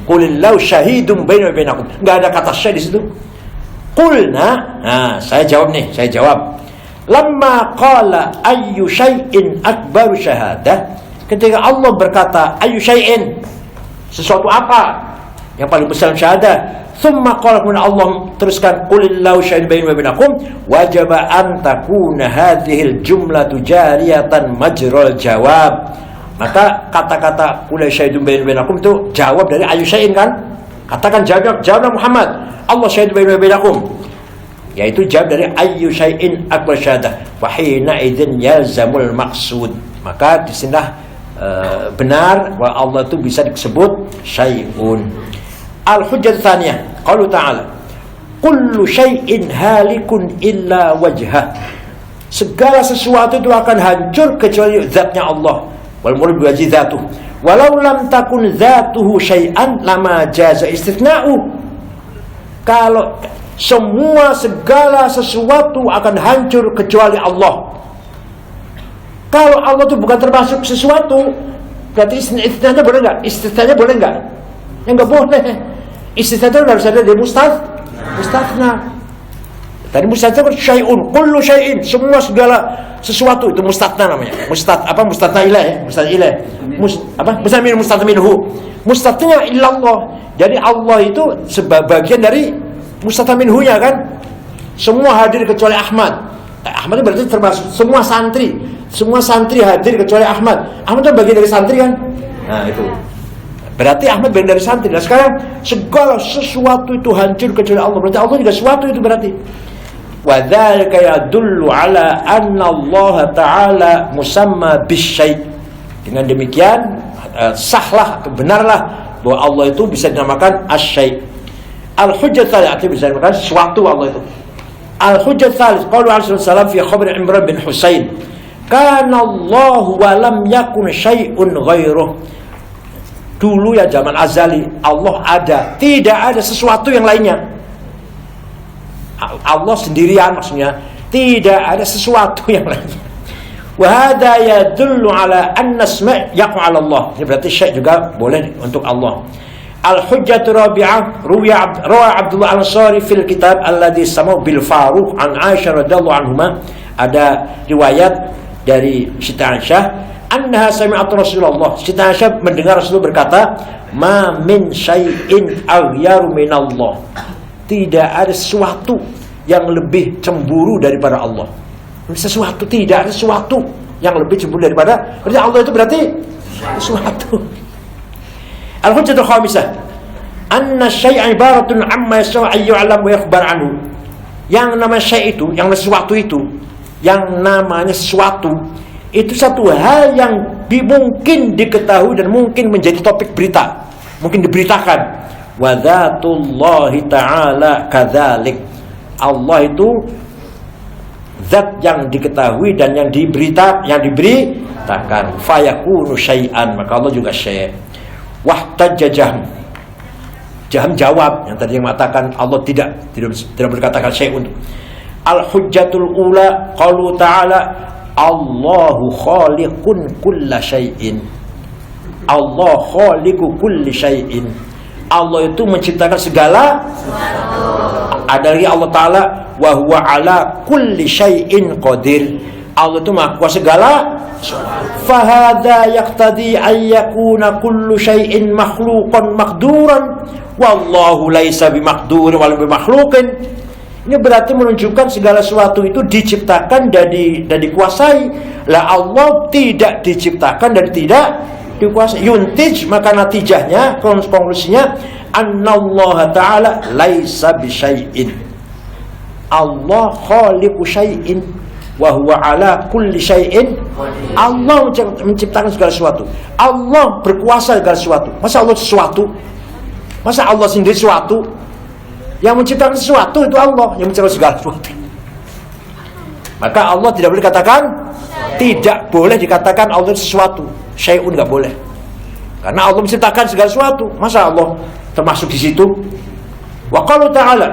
Qulillahu syahidum baini wa bainakum. Enggak ada kata syai' di situ. Qulna, saya jawab. Lamma qala ayyu syai'in akbaru syahadah. Ketika Allah berkata ayyu syai'in, sesuatu apa yang paling besar syahadah. Thumma qala Allah teruskan qulillahu syahidun baini wa bainakum, wajaba an takuna hadhil jumlatu jariyatan majral jawab. Maka kata-kata qul syahidun baini wa bainakum itu jawab dari ayyu syai'in kan? Katakan jawablah Muhammad, Allah syahid bainakum, yaitu jawab dari ayyu syai'in akbar syahadah. Wa hina idzin yalzamul maqsud. Maka disinilah benar bahwa Allah itu bisa disebut syai'un. Al-hujjah tsaniyah, qaulu ta'ala, kullu syai'in halikun illa wajhah. Segala sesuatu itu akan hancur kecuali zatnya Allah. Wal murad bi wajhi dzatuh. Walau lam takun dzatuhu syai'an lama jaza istithna'u. Kalau segala sesuatu akan hancur kecuali Allah. Kalau Allah itu bukan termasuk sesuatu, berarti istithna'nya boleh enggak? Istithna'nya boleh enggak? Ya enggak boleh. Istithna'nya harus ada di mustathna. Tadi mustathna kan syai'un, kullu syai'in, segala sesuatu itu mustathna namanya. Mustathna ilaih, mustathna ilaih. Mustathna minhu. Mustathna illallah. Jadi Allah itu sebagian dari mustathna minhunya kan. Semua hadir kecuali Ahmad. Ahmad itu berarti termasuk semua santri. Semua santri hadir kecuali Ahmad. Ahmad itu bagian dari santri kan? Nah, itu. Berarti Ahmad bagian dari santri. Nah, sekarang segala sesuatu itu hancur kecuali Allah. Berarti Allah juga sesuatu itu berarti. Wa dzalika yadullu ala anna Allah Ta'ala musamma bisyai'. Dengan demikian sahlah, benarlah bahwa Allah itu bisa dinamakan asy-syai'. Al-hujjah tsalitsah bisa dinamakan sesuatu Allah itu. Al-hujjah tsalitsah qaulu Rasulullah fi khabar Imran bin Husain, kana Allah wa lam yakun syai'un ghairuh. Dulu ya zaman azali Allah ada, tidak ada sesuatu yang lainnya. Allah sendirian maksudnya, tidak ada sesuatu yang lainnya. Wa hadza yadullu ala anna isma' yaqa'u 'ala Allah. Ini berarti syai' juga boleh untuk Allah. Al-hujjatu rabi'ah rawa Abdullah Al-Ansari fil kitab alladhi samahu bil Faruq an Aisyah radhiyallahu anhuma. Ada riwayat dari Siti Aisyah, annaha sami'at Rasulullah. Siti Aisyah mendengar Rasulullah berkata, "Ma min syai'in aghyaru minallah." Tidak ada sesuatu yang lebih cemburu daripada Allah. Tidak ada sesuatu yang lebih cemburu daripada. Berarti Allah itu berarti sesuatu. Al-hujjatul khamisah, anna syai'a ibaratun amma yasau ayyu'lam wa yakhbar anhu. Yang namanya syai' itu, yang sesuatu itu, yang namanya sesuatu itu satu hal yang mungkin diketahui dan mungkin menjadi topik berita, mungkin diberitakan. Wa dzatullahi ta'ala kadzalik. Allah itu zat yang diketahui dan yang diberitakan. Fayakunu syai'an, maka Allah juga syai'. Wahtajja Jahm jawab yang tadi yang mengatakan Allah tidak berkatakan syai'un. Al-hujjatul ula qalu ta'ala Allahu khaliqun kulla syai'in. Allah khaliqu kulli syai'in. Allah itu menciptakan segala sesuatu. Ada lagi Allah Ta'ala wa huwa ala kulli syai'in qadir. Allah itu maha kuasa segala sesuatu. Fahadha yaqtadi an yakuna kullu syai'in makhluqan maqduran wallahu laisa bimaqdurin wala bimakhluqin. Ini berarti menunjukkan segala sesuatu itu diciptakan dan dikuasai. Lah Allah tidak diciptakan dan tidak dikuasai. Yuntij, maka natijahnya, konklusinya, annallaha ta'ala laisa bisyai'in. Allah khaliqu syai'in wa huwa ala kulli syai'in. Allah menciptakan segala sesuatu. Allah berkuasa segala sesuatu. Masa Allah sesuatu? Masa Allah sendiri sesuatu? Yang menciptakan sesuatu itu Allah yang menciptakan segala sesuatu. Maka Allah tidak boleh dikatakan, tidak boleh dikatakan Allah sesuatu. Syai'un nggak boleh. Karena Allah menciptakan segala sesuatu. Masa Allah termasuk di situ? Wa qalu ta'ala,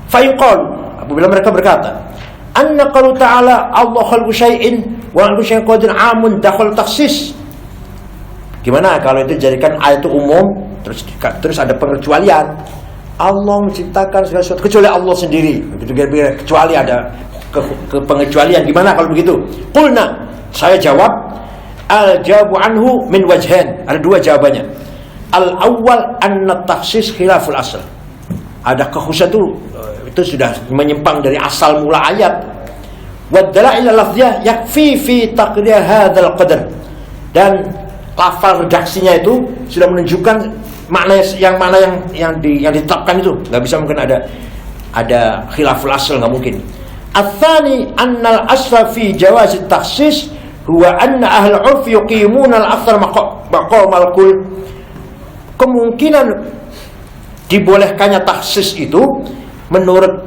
fa yuqalu, apabila mereka berkata, anna qalu ta'ala Allah khalqu syai'in wa kullu syai'in qadir amun dakhal takhsis. Gimana kalau itu dijadikan ayat itu umum, terus ada pengecualian. Allah menciptakan segala sesuatu kecuali Allah sendiri. Kecuali ada pengecualian. Gimana kalau begitu? Qulna, saya jawab, al-jawabu anhu min wajhain. Ada dua jawabannya. Al-awwal anna takhsis khilaful asl. Ada kekhususan itu sudah menyimpang dari asal mula ayat. Wa dalail al-lafziyah yakfi fi taqrir hadzal qadar. Dan lafal redaksinya itu sudah menunjukkan makna yang ditetapkan itu. Nggak bisa mungkin ada khilaful asl, nggak mungkin. Atsani annal asla fi jawaz at-takhsis huwa anna ahli 'urf yuqimuna al-athar maqam al-kull. Kemungkinan dibolehkannya takhsis itu menurut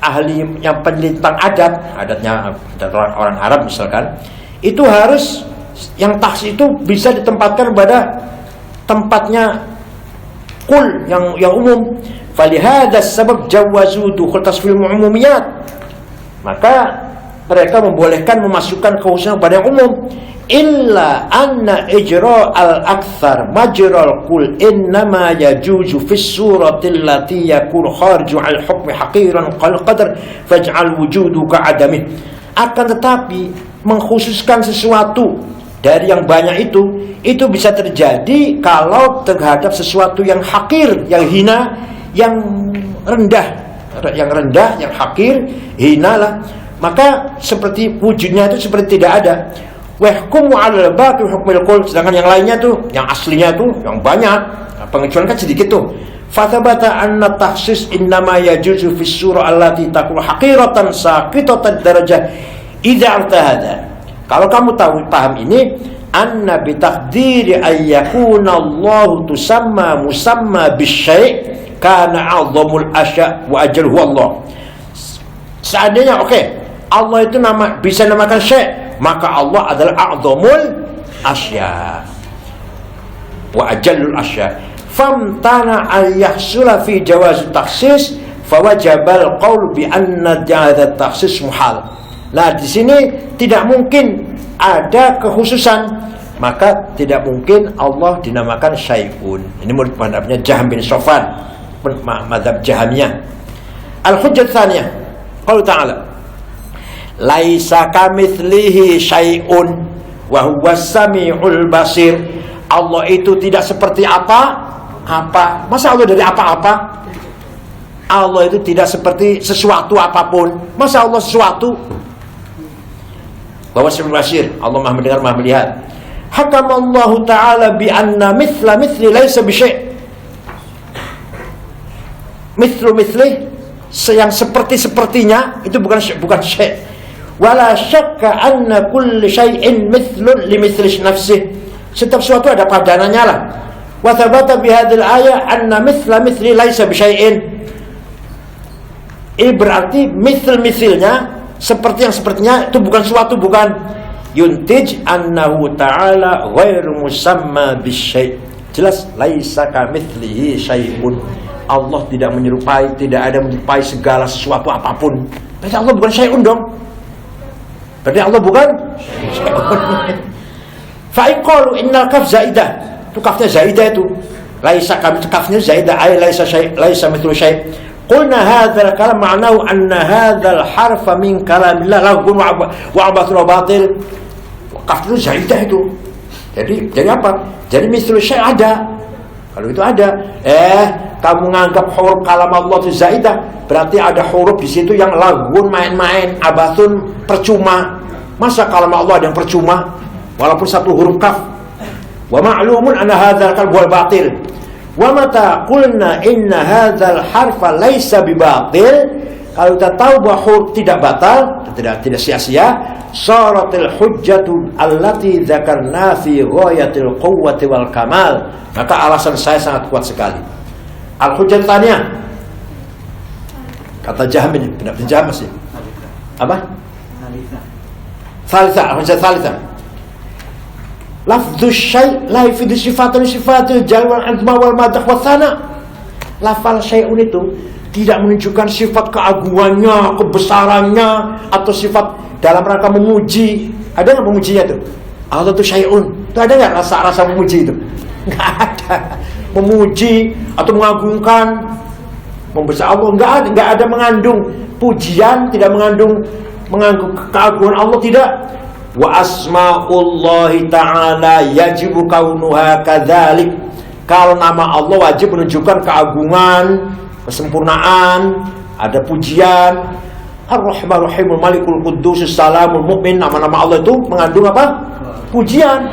ahli yang penelitian adatnya orang Arab misalkan, itu harus yang takhsis itu bisa ditempatkan pada tempatnya kul yang umum. Falihada sebab jawazu dukhul tasfil umumiyat. Maka mereka membolehkan memasukkan kekhususan pada yang umum. Illa anna ijra al-akthar majral kul innama yajuzu fi suratil lati yakun kharju al-hukm haqiran qadar faj'al wujuduka adamih. Akan tetapi mengkhususkan sesuatu dari yang banyak itu bisa terjadi kalau terhadap sesuatu yang hakir, yang hina, yang rendah, yang hakir, hina lah. Maka seperti wujudnya itu seperti tidak ada. Wahkumu 'alal baqi hukmil qul. Sedangkan yang lainnya tuh, yang aslinya tuh, yang banyak. Pengecualian kan sedikit tuh. Fathabata anna takhsis innama yajuzu fi surah allati takunu haqiratan saqitatan darajah idza artahada. Kalau kamu paham ini, anna bi taqdiri ayyakuna Allah tusamma musamma bisyai' kana 'azamul asya' wa ajalhu Allah. Seandainya Allah itu bisa namakan syai', maka Allah adalah 'azamul asya' wa ajalul asya'. Famtana an yahsula fi jawaz takhsis fawajabal qaul bi anna hadha takhsis muhal. Nah, di sini tidak mungkin ada kekhususan, maka tidak mungkin Allah dinamakan syai'un. Ini menurut madhabnya Jahm bin Safwan, madhab Jahmiyah. Al-hujjah tsaniyah, qaul ta'ala laisa kamitslihi syai'un wa huwas samiul basir. Allah itu tidak seperti apa. Masa Allah dari apa-apa? Allah itu tidak seperti sesuatu apapun. Masa Allah sesuatu? bahwa Sami'un basir, Allah Maha mendengar, Maha melihat. Hakamallahu ta'ala bi anna mithla mithli laisa bi syai'. Mithlu mithli, yang sepertinya itu bukan syai'. Wala syakka anna kulli syai'in mithlun li mithli nafsihi. Setiap sesuatu ada padanannya lah. Wa thabata bi hadhil ayat anna mithla mithli laisa bi syai'in. Ini berarti mithlnya seperti yang sepertinya itu bukan suatu, bukan. Yuntij annahu ta'ala ghairu musamma bisyai'. Jelas laisa kamitslihi syai'un. Allah tidak menyerupai, tidak ada menyerupai segala sesuatu apapun. Berarti Allah bukan syai'un dong. Berarti Allah bukan syai'un. Fa iqalu innal kaf zaidah. Itu kafnya zaidah itu. Laisa kafnya zaidah ay laisa syai', laisa mithlu syai'. Qulna hadzal kalam ma'nahu anna hadzal harfa min kalamillah laghun wa abathun wa batil. Kaf itu zaidah itu. Jadi apa? Jadi mithlu syai' ada. Kalau itu ada, kamu nganggap huruf kalam Allah itu zaidah, berarti ada huruf di situ yang laghun, main-main, abathun, percuma. Masa kalam Allah ada yang percuma walaupun satu huruf kaf? Wa ma'lumun anna hadzal kalam wal batil. Wa mata qulna inna hadzal harfa laisa bibatil, kalau kita tahu bahwa huruf tidak batal, tidak sia-sia, syaratil hujjatu allati dzakarna fi ghayatil quwwati wal kamal, maka alasan saya sangat kuat sekali. Al hujjah tanya, kata Jahmi, pendapat Jahmi sih apa? Thalitha, hujjah thalitha. Lafdzus syai' la yufidu sifatun sifatul jalal wal azma wal madah wa thana. Lafal syai'un itu tidak menunjukkan sifat keagungannya, kebesarannya, atau sifat dalam rangka memuji. Ada nggak memujinya itu? Allah itu syai'un. Itu ada nggak rasa memuji itu? Nggak ada. Memuji atau mengagungkan, membesar Allah nggak ada mengandung pujian, tidak mengandung keagungan Allah, tidak. Wa asma'ullahi ta'ala yajibu kaunuha kadzalik. Kalau nama Allah wajib menunjukkan keagungan, kesempurnaan, ada pujian. Ar-Rahmanur Rahimul Malikul Quddus Salamul Mu'min, nama-nama Allah itu mengandung apa? Pujian,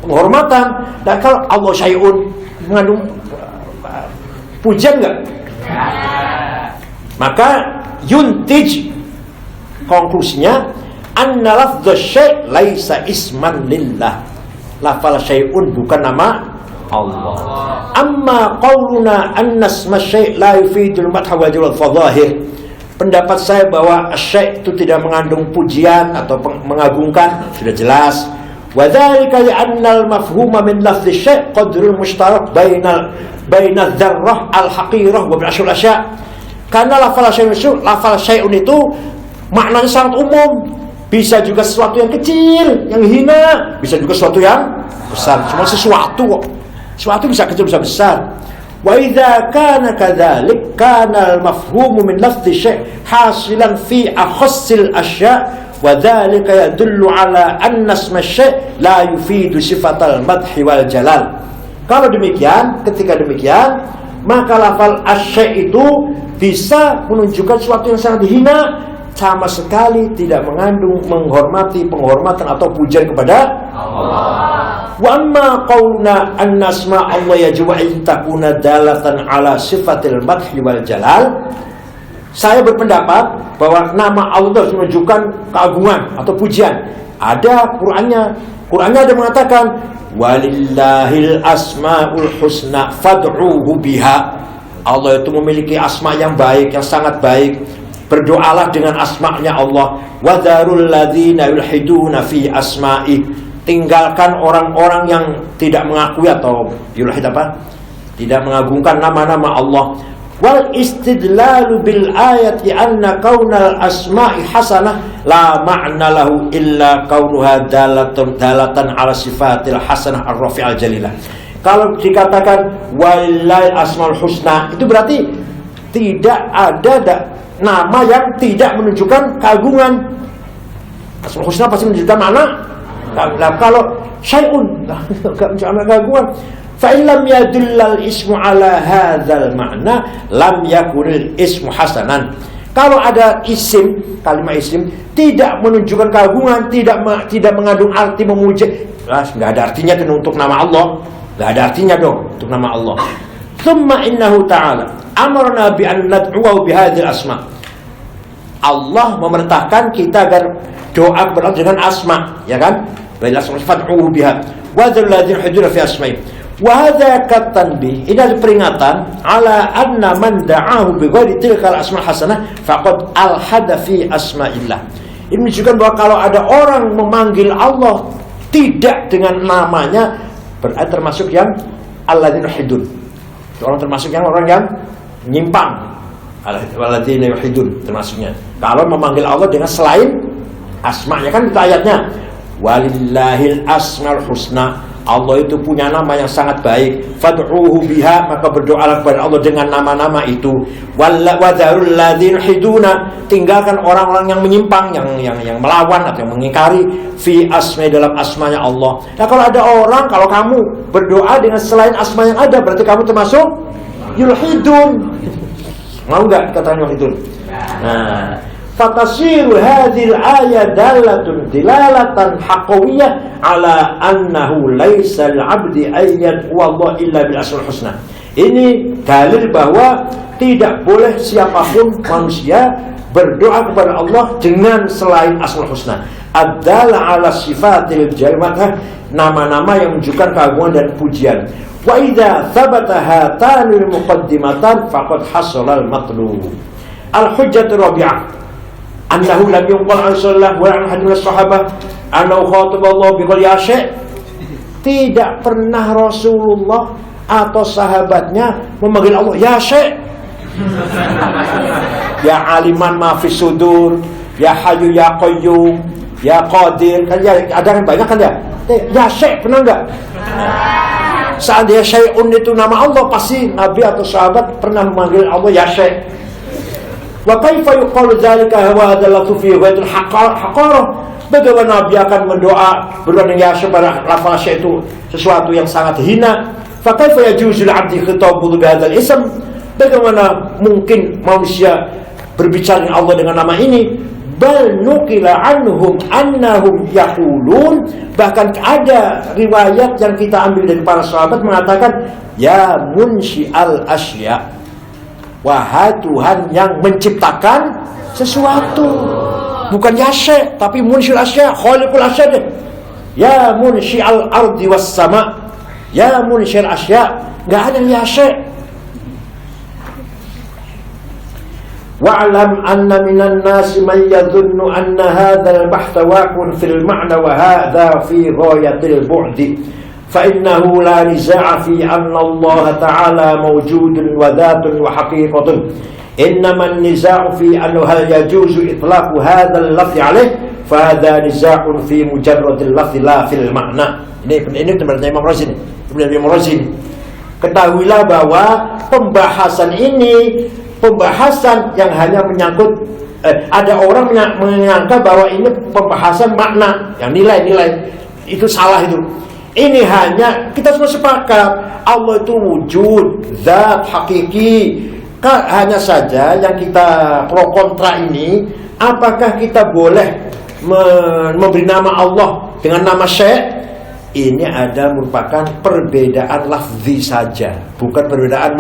penghormatan. Dan kalau Allah syai'un, mengandung pujian enggak? Maka yuntij, konklusinya, anna lafdz syai' laisa isman lillah. Lafal syai'un bukan nama Allah. Amma qauluna anna isma syai' la yufidul madha wal jalal fadhahir. Pendapat saya bahwa syai' itu tidak mengandung pujian atau mengagungkan sudah jelas. Wa dzalika li anna al mafhuma min lafdz syai' qadrul mushtarak bainal dzarrah al haqirah wa bil asya'. Karena lafal syai'un itu maknanya sangat umum. Bisa juga sesuatu yang kecil, yang hina, bisa juga sesuatu yang besar. Cuma sesuatu kok. Sesuatu bisa kecil, bisa besar. Wa idza kana kadzalik kana al-mafhumu min lafdzi syai' hasilan fi akhassil asya' wa dzalika yadullu ala anna isma syai' la yufidu sifatal madhi wal jalal. Kalau demikian, ketika demikian, maka lafal asy-syai' itu bisa menunjukkan sesuatu yang sangat hina, sama sekali tidak mengandung penghormatan atau pujian kepada Allah. Wa amma qauluna anna asma Allah yajibu an takuna dalatan ala sifatil madhi wal jalal. Saya berpendapat bahwa nama Allah harus menunjukkan keagungan atau pujian. Ada Qur'annya. Qur'annya ada mengatakan walillahil asmaul husna fad'uhu biha. Allah itu memiliki asma yang baik, yang sangat baik. Berdoalah dengan asma'nya Allah. Wa dzarul ladzina yulhiduna fi asma'i. Tinggalkan orang-orang yang tidak mengakui atau yulhid apa? Tidak mengagungkan nama-nama Allah. Wal istidlalu bil ayati anna kaunal asma'i hasanah la ma'na lahu illa kaunuha dalatan ala sifatil hasanah ar-rafi'al jalilah. Kalau dikatakan walillahi asmaul husna, itu berarti tidak ada nama yang tidak menunjukkan keagungan. Asmaul husna pasti menunjukkan mana? Nah, kalau syai'un enggak menunjukkan keagungan. Fa illam yadullal ismu ala hadzal ma'na lam yakunil ismu hasanan. Kalau ada isim, kalimat isim tidak menunjukkan keagungan, tidak mengandung arti memuji, nggak ada artinya untuk nama Allah, nggak ada artinya dong untuk nama Allah. Thumma innahu ta'ala amarna bi an nad'uhu bi hadhil asma. Allah memerintahkan kita agar doa kepada Allah dengan asma, ya kan? Bil asma fad'uhu biha wa dzal ladzina yuhiduna fi asma'i. Wa hadza katanbih, ini ada peringatan ala anna man da'ahu bi ghairi tilkal asma hasanah faqad alhada fi asma'illah. Ini menunjukkan bahwa kalau ada orang memanggil Allah tidak dengan namanya, berarti termasuk yang alladzina yuhidun. Orang termasuk yang orang yang nyimpang. Alladzina yuhidun termasuknya. Kalau memanggil Allah dengan selain asma'nya, kan itu ayatnya. Walillahil asmaul husna. Allah itu punya nama yang sangat baik. Fad'uhu biha, maka berdoalah kepada Allah dengan nama-nama itu. Wadharul ladzina yuhiduna, tinggalkan orang-orang yang menyimpang, yang melawan atau yang mengingkari fi asma, dalam asmanya Allah. Nah, kalau ada orang, kalau kamu berdoa dengan selain asma yang ada, berarti kamu termasuk yulhidun. Mau enggak dikatakan yulhidun? Nah, fatasiru hadhil ayat dalatun dilalatan haqqawiyah ala annahu laisa al-'abdi ayyad wallah illa bil asmaul husna. Ini dalil bahwa tidak boleh siapapun manusia berdoa kepada Allah dengan selain asmaul husna. Adalah ala sifatil jalimatah, nama-nama yang menunjukkan keagungan dan pujian. Wa idza thabata hatanil muqaddimatan faqad hasala al-matlub. Al-hujjatu rabi'ah annahu lam yunqal an sallallahu wa an hadis sahabah annahu khataballahu biqul ya syekh. Tidak pernah Rasulullah atau sahabatnya memanggil Allah ya syekh, ya aliman ma fis sudur, ya hayyu ya qayyum, ya qadir. Kan ya, ada kan banyak kan ya. Ya syekh pernah enggak? Seandainya syai'un itu nama Allah, pasti Nabi atau sahabat pernah memanggil Allah ya syekh. Wa kaifa yuqalu dzalika wa hadalatu fi ghaitil haqarah. Bagaimana Nabi akan berdoa dengan ya pada lafal syekh itu sesuatu yang sangat hina. Fa kaifa yajuzul 'abdi khitabu bi hadzal ism? Bagaimana mungkin manusia berbicara dengan Allah dengan nama ini? Bal nuqila anhum annahum yaqulun, bahkan ada riwayat yang kita ambil dari para sahabat mengatakan ya munshi al asya, wahai Tuhan yang menciptakan sesuatu. Bukan ya syekh, tapi munshil asya, khaliqul asya deh. Ya munshi al ardi was sama, ya munshil asya. Gak ada ya syekh. Wa'lam anna minan nasi man yadhunnu anna hadzal bahtha waqun fil ma'na wa hadza fi ghayatil bu'di. فإنه لا نزاع في أن الله تعالى موجود وذات وحقيقة، إنما النزاع في أنه هل يجوز إطلاق هذا اللفظ عليه، فهذا نزاع في مجرد اللفظ لا في المعنى. Ini teman-teman Imam Razin. Ketahuilah bahwa pembahasan ini pembahasan yang hanya menyangkut ada orang menyangka bahwa ini pembahasan makna, yang nilai-nilai itu salah itu. Ini hanya kita semua sepakat Allah itu wujud, zat, hakiki. Hanya saja yang kita pro kontra ini, apakah kita boleh memberi nama Allah dengan nama syekh? Ini ada merupakan perbedaan lafzi saja, bukan perbedaan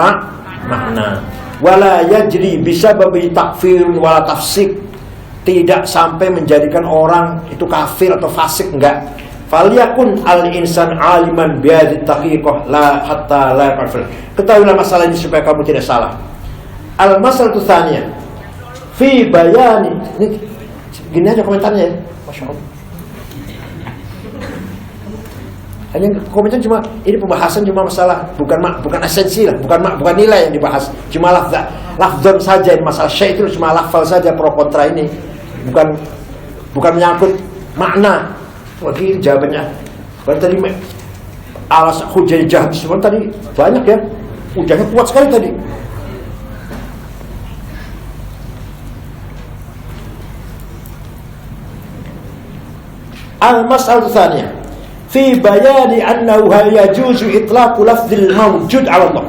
makna. Wala yajri bisa babi takfir wala tafsik, tidak sampai menjadikan orang itu kafir atau fasik, enggak. Falyakun al-insan aliman biadit taqiqah la hatta la yaqfil. Ketahuilah masalah ini supaya kamu tidak salah. Al-masalatu tsaniyah fi bayani, ini gini aja komentarnya ya. Masya Allah. Hanya komentar cuma ini pembahasan cuma masalah bukan esensi lah, bukan nilai yang dibahas, cuma lafzon saja. Ini masalah syekh itu cuma lafal saja pro kontra ini, bukan menyangkut makna. Lagi jawabannya. Baru tadi alas hujah jahat semua tadi banyak ya. Hujahnya kuat sekali tadi. Al-mas'alatu tsaniyah fi bayani annahu hal yajuzu itlaqu lafdzil mawjud 'ala Allah.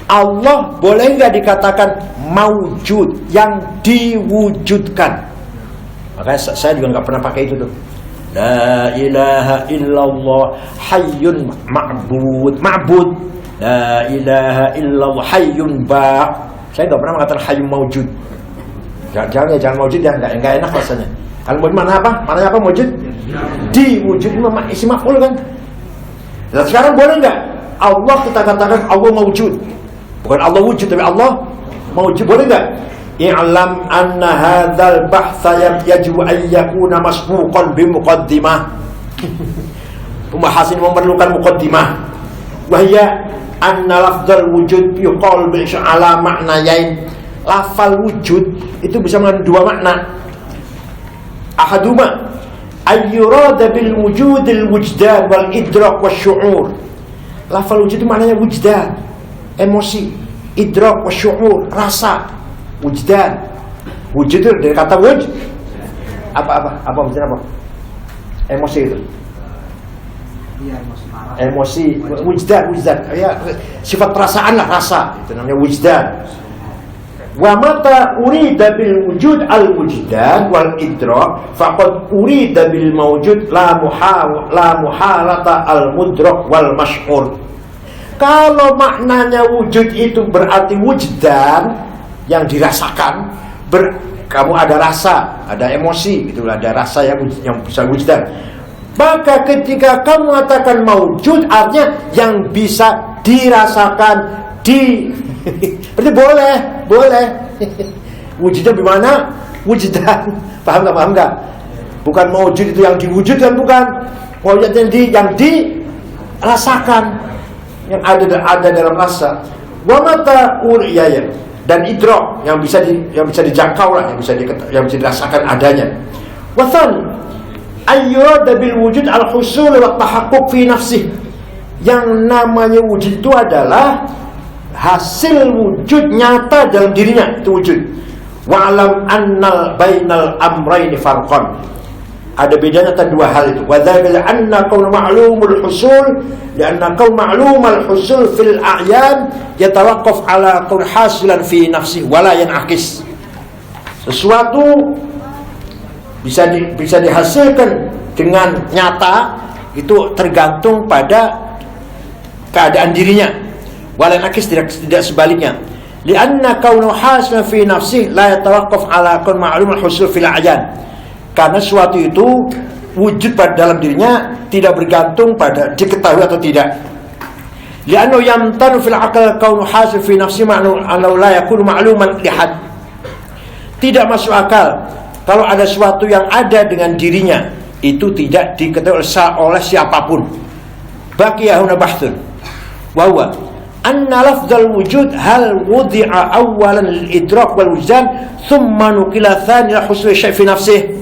Allah boleh enggak dikatakan maujud, yang diwujudkan. Makanya saya juga nggak pernah pakai itu tuh. La ilaha illallah hayyun ma'bud. La ilaha illallah hayyun ba'. Saya nggak pernah mengatakan hayyun maujud. Jangan maujud ya, nggak enak rasanya. Kalau maujud mana apa? Mana apa maujud? Diwujud isi maf'ul kan. Nah sekarang boleh nggak Allah kita katakan Allah maujud? Bukan Allah wujud tapi Allah maujud, boleh nggak? I'lam anna hadzal bahtha yajibu an yakuna masbuqan bi muqaddimah. Pembahasan memerlukan muqaddimah. Wahya anna lafdzal wujud yuqal bi ala ma'nayain. Lafal wujud itu bisa mengandung dua makna. Ahaduma ayyurada bil wujudil wujdan wal idrak wasyu'ur. Lafal wujud itu maknanya wujdan, emosi, idrak wasyu'ur, rasa. Wujdan, wujud itu dari kata wujud apa maksudnya apa? Emosi itu. Iya, emosi, wujdan ya, sifat perasaan lah, rasa, itu namanya wujdan. Wa mata urida bil wujud al wujdan wal idrak faqad urida bil mawjud la muhalata al mudrak wal mash'ur. Kalau maknanya wujud itu berarti wujdan, yang dirasakan, kamu ada rasa, ada emosi, itulah ada rasa yang bisa wujdan. Maka ketika kamu mengatakan maujud, artinya yang bisa dirasakan, berarti boleh. Wujudnya bagaimana? Wujdan. Paham nggak? Bukan maujud itu yang diwujudkan, bukan. Maujud yang dirasakan, yang ada dalam rasa. Wa mata uriyaya, dan idrak yang bisa dijangkau lah, yang bisa dirasakan adanya. Wathan ayyurada bil wujud al husul wa tahaqquq fi nafsih. Yang namanya wujud itu adalah hasil wujud nyata dalam dirinya, itu wujud. Wa alam annal bainal amrayni farqan. Ada bedanya antara dua hal itu. Wa dzalika anna kaunu ma'lumul husul, lianna kaunu ma'lumal husul fil a'yan yatawaqqaf ala kaun hasilan fi nafsi wala yanakis. Sesuatu bisa dihasilkan dengan nyata, itu tergantung pada keadaan dirinya. Wala yanakis, tidak sebaliknya. Lianna kaunu hasilan fi nafsi la yatawaqqaf ala kaun ma'lumul husul fil a'yan. Karena sesuatu itu wujud pada dalam dirinya tidak bergantung pada diketahui atau tidak. Li'annahu yamtanu fil aqal kaunu hasil fi nafsi ma'lum annahu la yakunu ma'luman lihad. Tidak masuk akal kalau ada sesuatu yang ada dengan dirinya itu tidak diketahui oleh siapapun. Baqiya huna bahthun wa huwa anna lafdzal wujud hal wudi'a awwalan lil idrak wal wujdan thumma nuqila thaniyan husul syai' fi nafsihi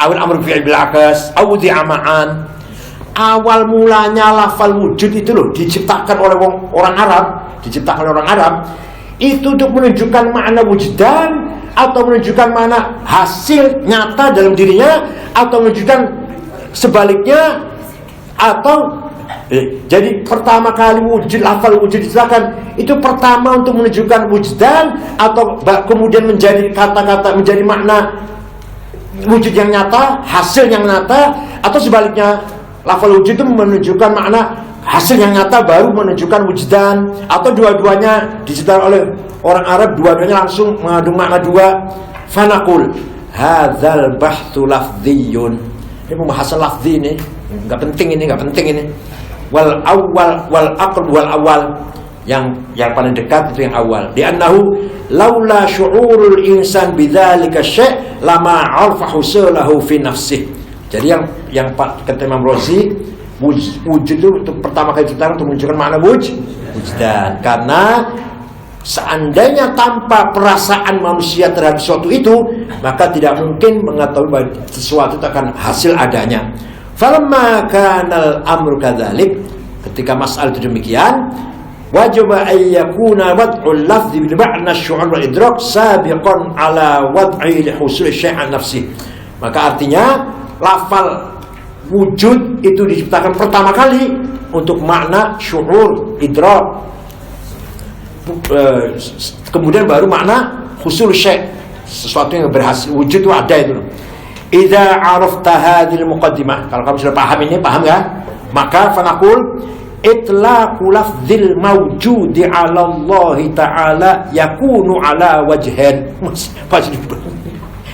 awal amr fi'il bil akas awdi'a ma'an. Awal mulanya lafal wujud itu loh diciptakan oleh orang Arab, itu untuk menunjukkan makna wujdan atau menunjukkan makna hasil nyata dalam dirinya, atau menunjukkan sebaliknya, atau jadi pertama kali lafal wujud diciptakan itu pertama untuk menunjukkan wujdan, atau kemudian menjadi kata-kata, menjadi makna wujud yang nyata, hasil yang nyata, atau sebaliknya lafal wujud itu menunjukkan makna hasil yang nyata baru menunjukkan wujdan, atau dua-duanya diciptakan oleh orang Arab, dua-duanya langsung mengandung makna dua. Fanaqul hadzal bahthu lafdhiyun. Ini pembahasan lafzi ini, enggak penting ini. Wal awal wal aqrab wal awal. Yang paling dekat itu yang awal. Li'annahu laula syu'urul insan bidzalika syai' lama 'arafa husulahu fi nafsihi. Jadi yang kata Imam Razi, wujud itu untuk pertama kali diciptakan untuk menunjukkan makna wujdan. Karena seandainya tanpa perasaan manusia terhadap sesuatu itu, maka tidak mungkin mengetahui bahwa sesuatu itu akan hasil adanya. Falamma kanal amru kadzalik, ketika masalah itu demikian, wajib an yakuna wad'ul lafzi bil ma'na syu'ur wal idrak sabiqan ala wad'i li husul syai'an nafsi. Maka artinya lafal wujud itu diciptakan pertama kali untuk makna syu'ur, idrak. kemudian baru makna husul syai', sesuatu yang berhasil wujud itu ada itu. Idza arafta hadhil muqaddimah, kalau kamu sudah paham ini, paham ya? Maka fanaqul itlaqu lafdzil mawjudi 'ala Allah ta'ala yakunu 'ala wajhain.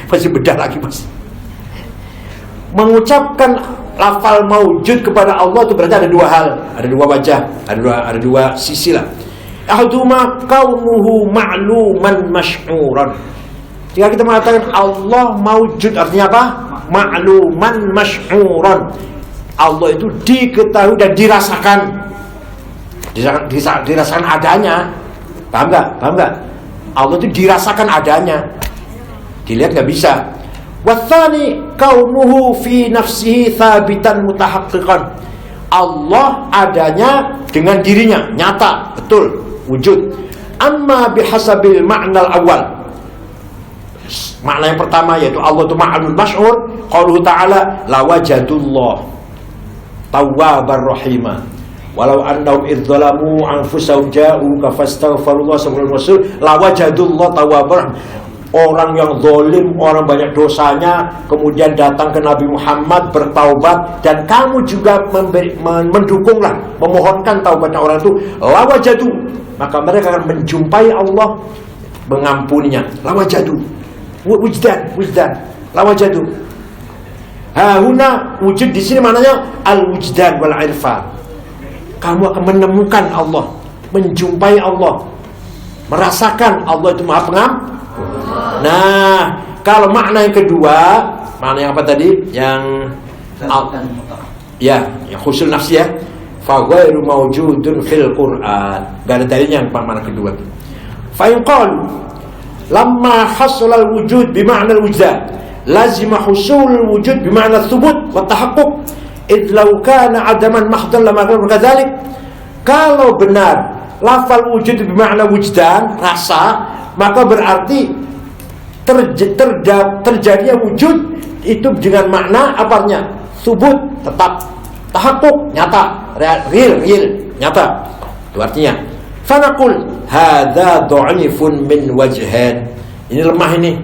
Masih bedah lagi, Mas. Mengucapkan lafal maujud kepada Allah itu berarti ada dua hal, ada dua wajah, ada dua sisi lah. Ahduma kaunuhu ma'luman masy'uran. Jika kita mengatakan Allah maujud, artinya apa? Ma'luman masy'uran. Allah itu diketahui dan dirasakan. Dirasakan adanya. Paham nggak? Allah itu dirasakan adanya. Dilihat nggak bisa. Wathani kaunuhu fi nafsihi thabitan mutahaqqiqan. Allah adanya dengan dirinya, nyata, betul, wujud. Amma bihasabil ma'nal awal. Makna yang pertama yaitu Allah itu ma'lul masy'ur, qauluhu ta'ala lawajadullah tawwabar rahima. Walau annahum idzalamu anfusahum ja'uka fastaghfirullah subhanahu wa ta'ala lawajadullah tawwabar. Orang yang zalim, orang banyak dosanya, kemudian datang ke Nabi Muhammad bertaubat, dan kamu juga mendukunglah, memohonkan taubatnya orang itu, lawajadu, maka mereka akan menjumpai Allah, mengampuninya. Lawajadu, wujdan, lawajadu. Huna wujud di sini maknanya al-wujdan wal irfan. Kamu akan menemukan Allah, menjumpai Allah, merasakan Allah itu Maha Pengampun. Nah, kalau makna yang kedua, makna yang apa tadi? Yang yang khusul nafsi ya. Fa ghairu mawjudun fil Qur'an. Enggak ada dalilnya yang makna kedua. Fa in qalu lamma hasala al-wujud bi ma'na al-wujdan, lazima husul al-wujud bi ma'na thubut wa tahaqquq. Id law kana 'adaman mahdan lama kana kadzalik. Kalau benar lafal wujud bi ma'na wujdan, rasa, maka berarti terjadinya wujud itu dengan makna apanya? Subut, tetap, tahakkuk, nyata, real, nyata. Itu artinya. Fanaqul hadza dha'ifun min wajhain. Ini lemah ini.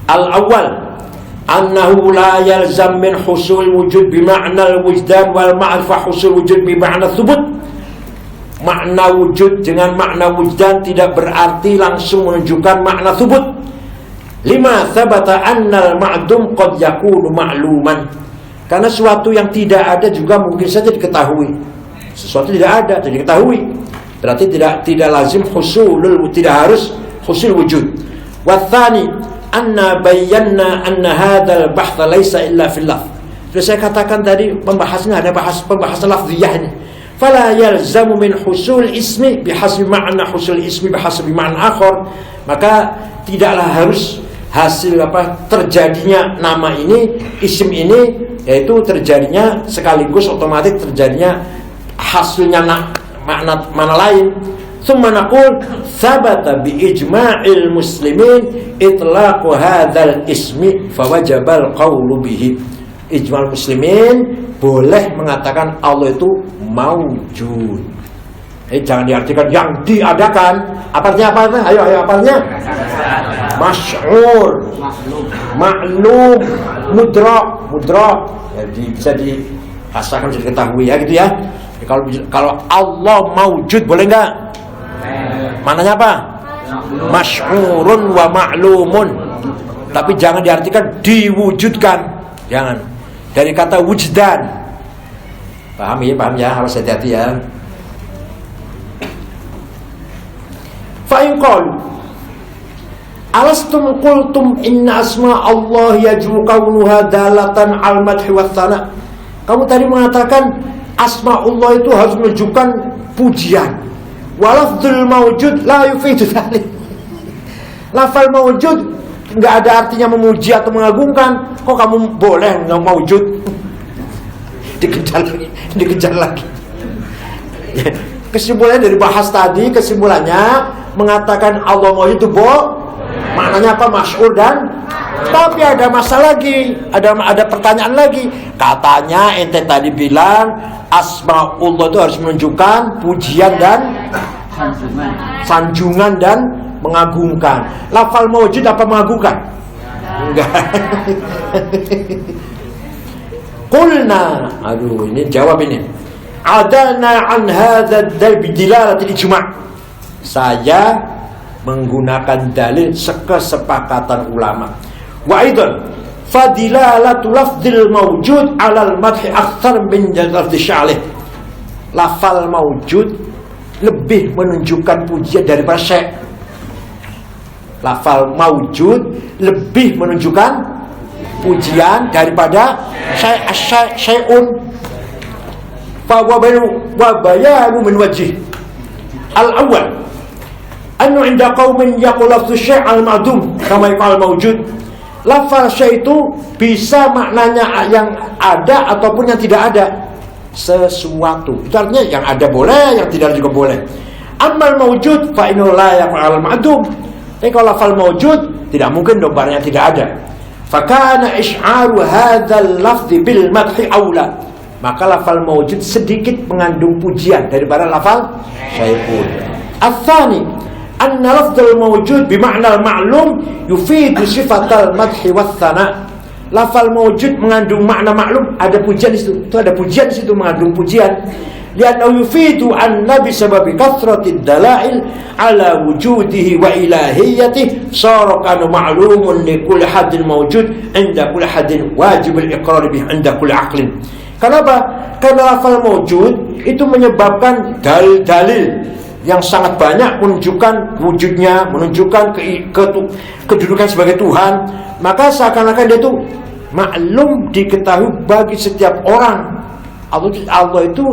Al-awwal annahu la yalzam min husul wujud bi ma'na al-wujdan wal ma'rifah husul wujud bi ma'na subut. Makna wujud dengan makna wujdan tidak berarti langsung menunjukkan makna thubut. Lima thabata annal ma'dum qad yakunu ma'luman. Karena sesuatu yang tidak ada juga mungkin saja diketahui. Sesuatu tidak ada jadi diketahui. Berarti tidak lazim husulul, tidak harus husul wujud. Wa tsani anna bayyana anna hadzal bahth laysa illa fil lafz. Sudah saya katakan tadi pembahasannya ada pembahasan lafziyah ini. Fala yalzamu min husul ismi bihasbi ma'na husul ismi bihasbi ma'na akhar. Maka tidaklah harus hasil terjadinya nama ini, isim ini, yaitu terjadinya sekaligus otomatis terjadinya hasilnya makna lain. Tsumma naqul thabata bi ijma'il muslimin itlaqu hadzal ismi fawajabal qawlu bihi. Ijma' muslimin boleh mengatakan Allah itu maujud. Jangan diartikan yang diadakan. Artinya apa? Ayo apanya? Masy'ur, maklum, mudrak. Jadi bisa dirasakan, bisa diketahui ya gitu ya. Kalau Allah maujud boleh enggak? Mananya apa? Masy'urun wa ma'lumun. Tapi jangan diartikan diwujudkan. Jangan. Dari kata wujdan. Paham ya, harus hati-hati ya. Fa in qalu alastum qultum inna asma Allah yajru kaunuha dalatan al madhi wa thana. Kamu tadi mengatakan asma Allah itu harus menunjukkan pujian. Walafdzul mawjud la yufidu dzalik. Lafal mawjud enggak ada artinya memuji atau mengagungkan. Kok kamu boleh mawjud? Dikejar lagi. Kesimpulannya dari bahas tadi, kesimpulannya mengatakan Allah maujud itu maknanya apa? Masy'ur dan tapi ada masalah lagi, ada pertanyaan lagi. Katanya ente tadi bilang asmaullah itu harus menunjukkan pujian dan sanjungan dan mengagungkan. Lafal maujud apa mengagungkan? Enggak. Qulna, aduh ini jawab ini. Adana an hadza bidilalatil ijma'. Saya menggunakan dalil kesepakatan ulama. Wa aidan fadilalatu lafdzil mawjud 'alal madhi aktsar min lafdzi syalih. Lafal mawjud lebih menunjukkan pujian daripada syai'. Lafal mawjud lebih menunjukkan pujian daripada syai'un. Fa wa bayanu min wajh al-awwal annu 'inda qaumin yaqulu lafdzu syai' al-ma'dum kama yaqul mawjud. Lafal syai' itu bisa maknanya yang ada ataupun yang tidak ada, sesuatu. Itu artinya yang ada boleh, yang tidak ada juga boleh. Amal mawjud fa innahu la yaqul ma'dum. Tapi kalau lafal mawjud tidak mungkin dong barang yang tidak ada. Fakana isy'aru hadzal lafzi bil madhi aula. Maka lafal mawjud sedikit mengandung pujian daripada lafal syai'un. Ats-tsani anna lafdzal mawjud bima'na al-ma'lum yufidu sifatal madhi wath-thana. Lafal mawjud mengandung makna maklum, ada pujian di situ. Itu ada pujian di situ, mengandung pujian. Li'annahu yufidu anna bisababi kathratid dalail ala wujudihi wa ilahiyyatihi sara kana ma'lumun li kulli hadin mawjud 'inda kulli hadin wajib al-iqrar bihi 'inda kulli aqlin. Kenapa? Karena lafal mawjud itu menyebabkan dalil-dalil yang sangat banyak menunjukkan wujudnya, menunjukkan kedudukan sebagai Tuhan. Maka seakan-akan dia itu maklum, diketahui bagi setiap orang. Allah itu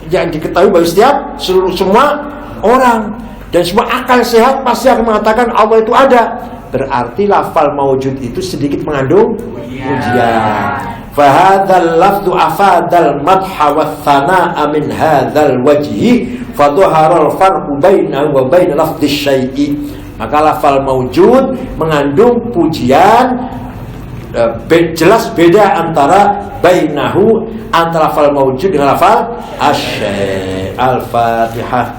yang diketahui bagi semua orang. Dan semua akal sehat pasti akan mengatakan Allah itu ada. Berarti lafal mawjud itu sedikit mengandung pujian. Fahadzal lafdhu afadal madha wath-thana'a min hadzal wajhi fadhahara al-farqu bainahu wa bain lafdzi syai'i. Maka lafal mawjud mengandung pujian, jelas beda antara bainahu, antara lafal mawjud dengan lafal asy-syai'. Al-Fatihah.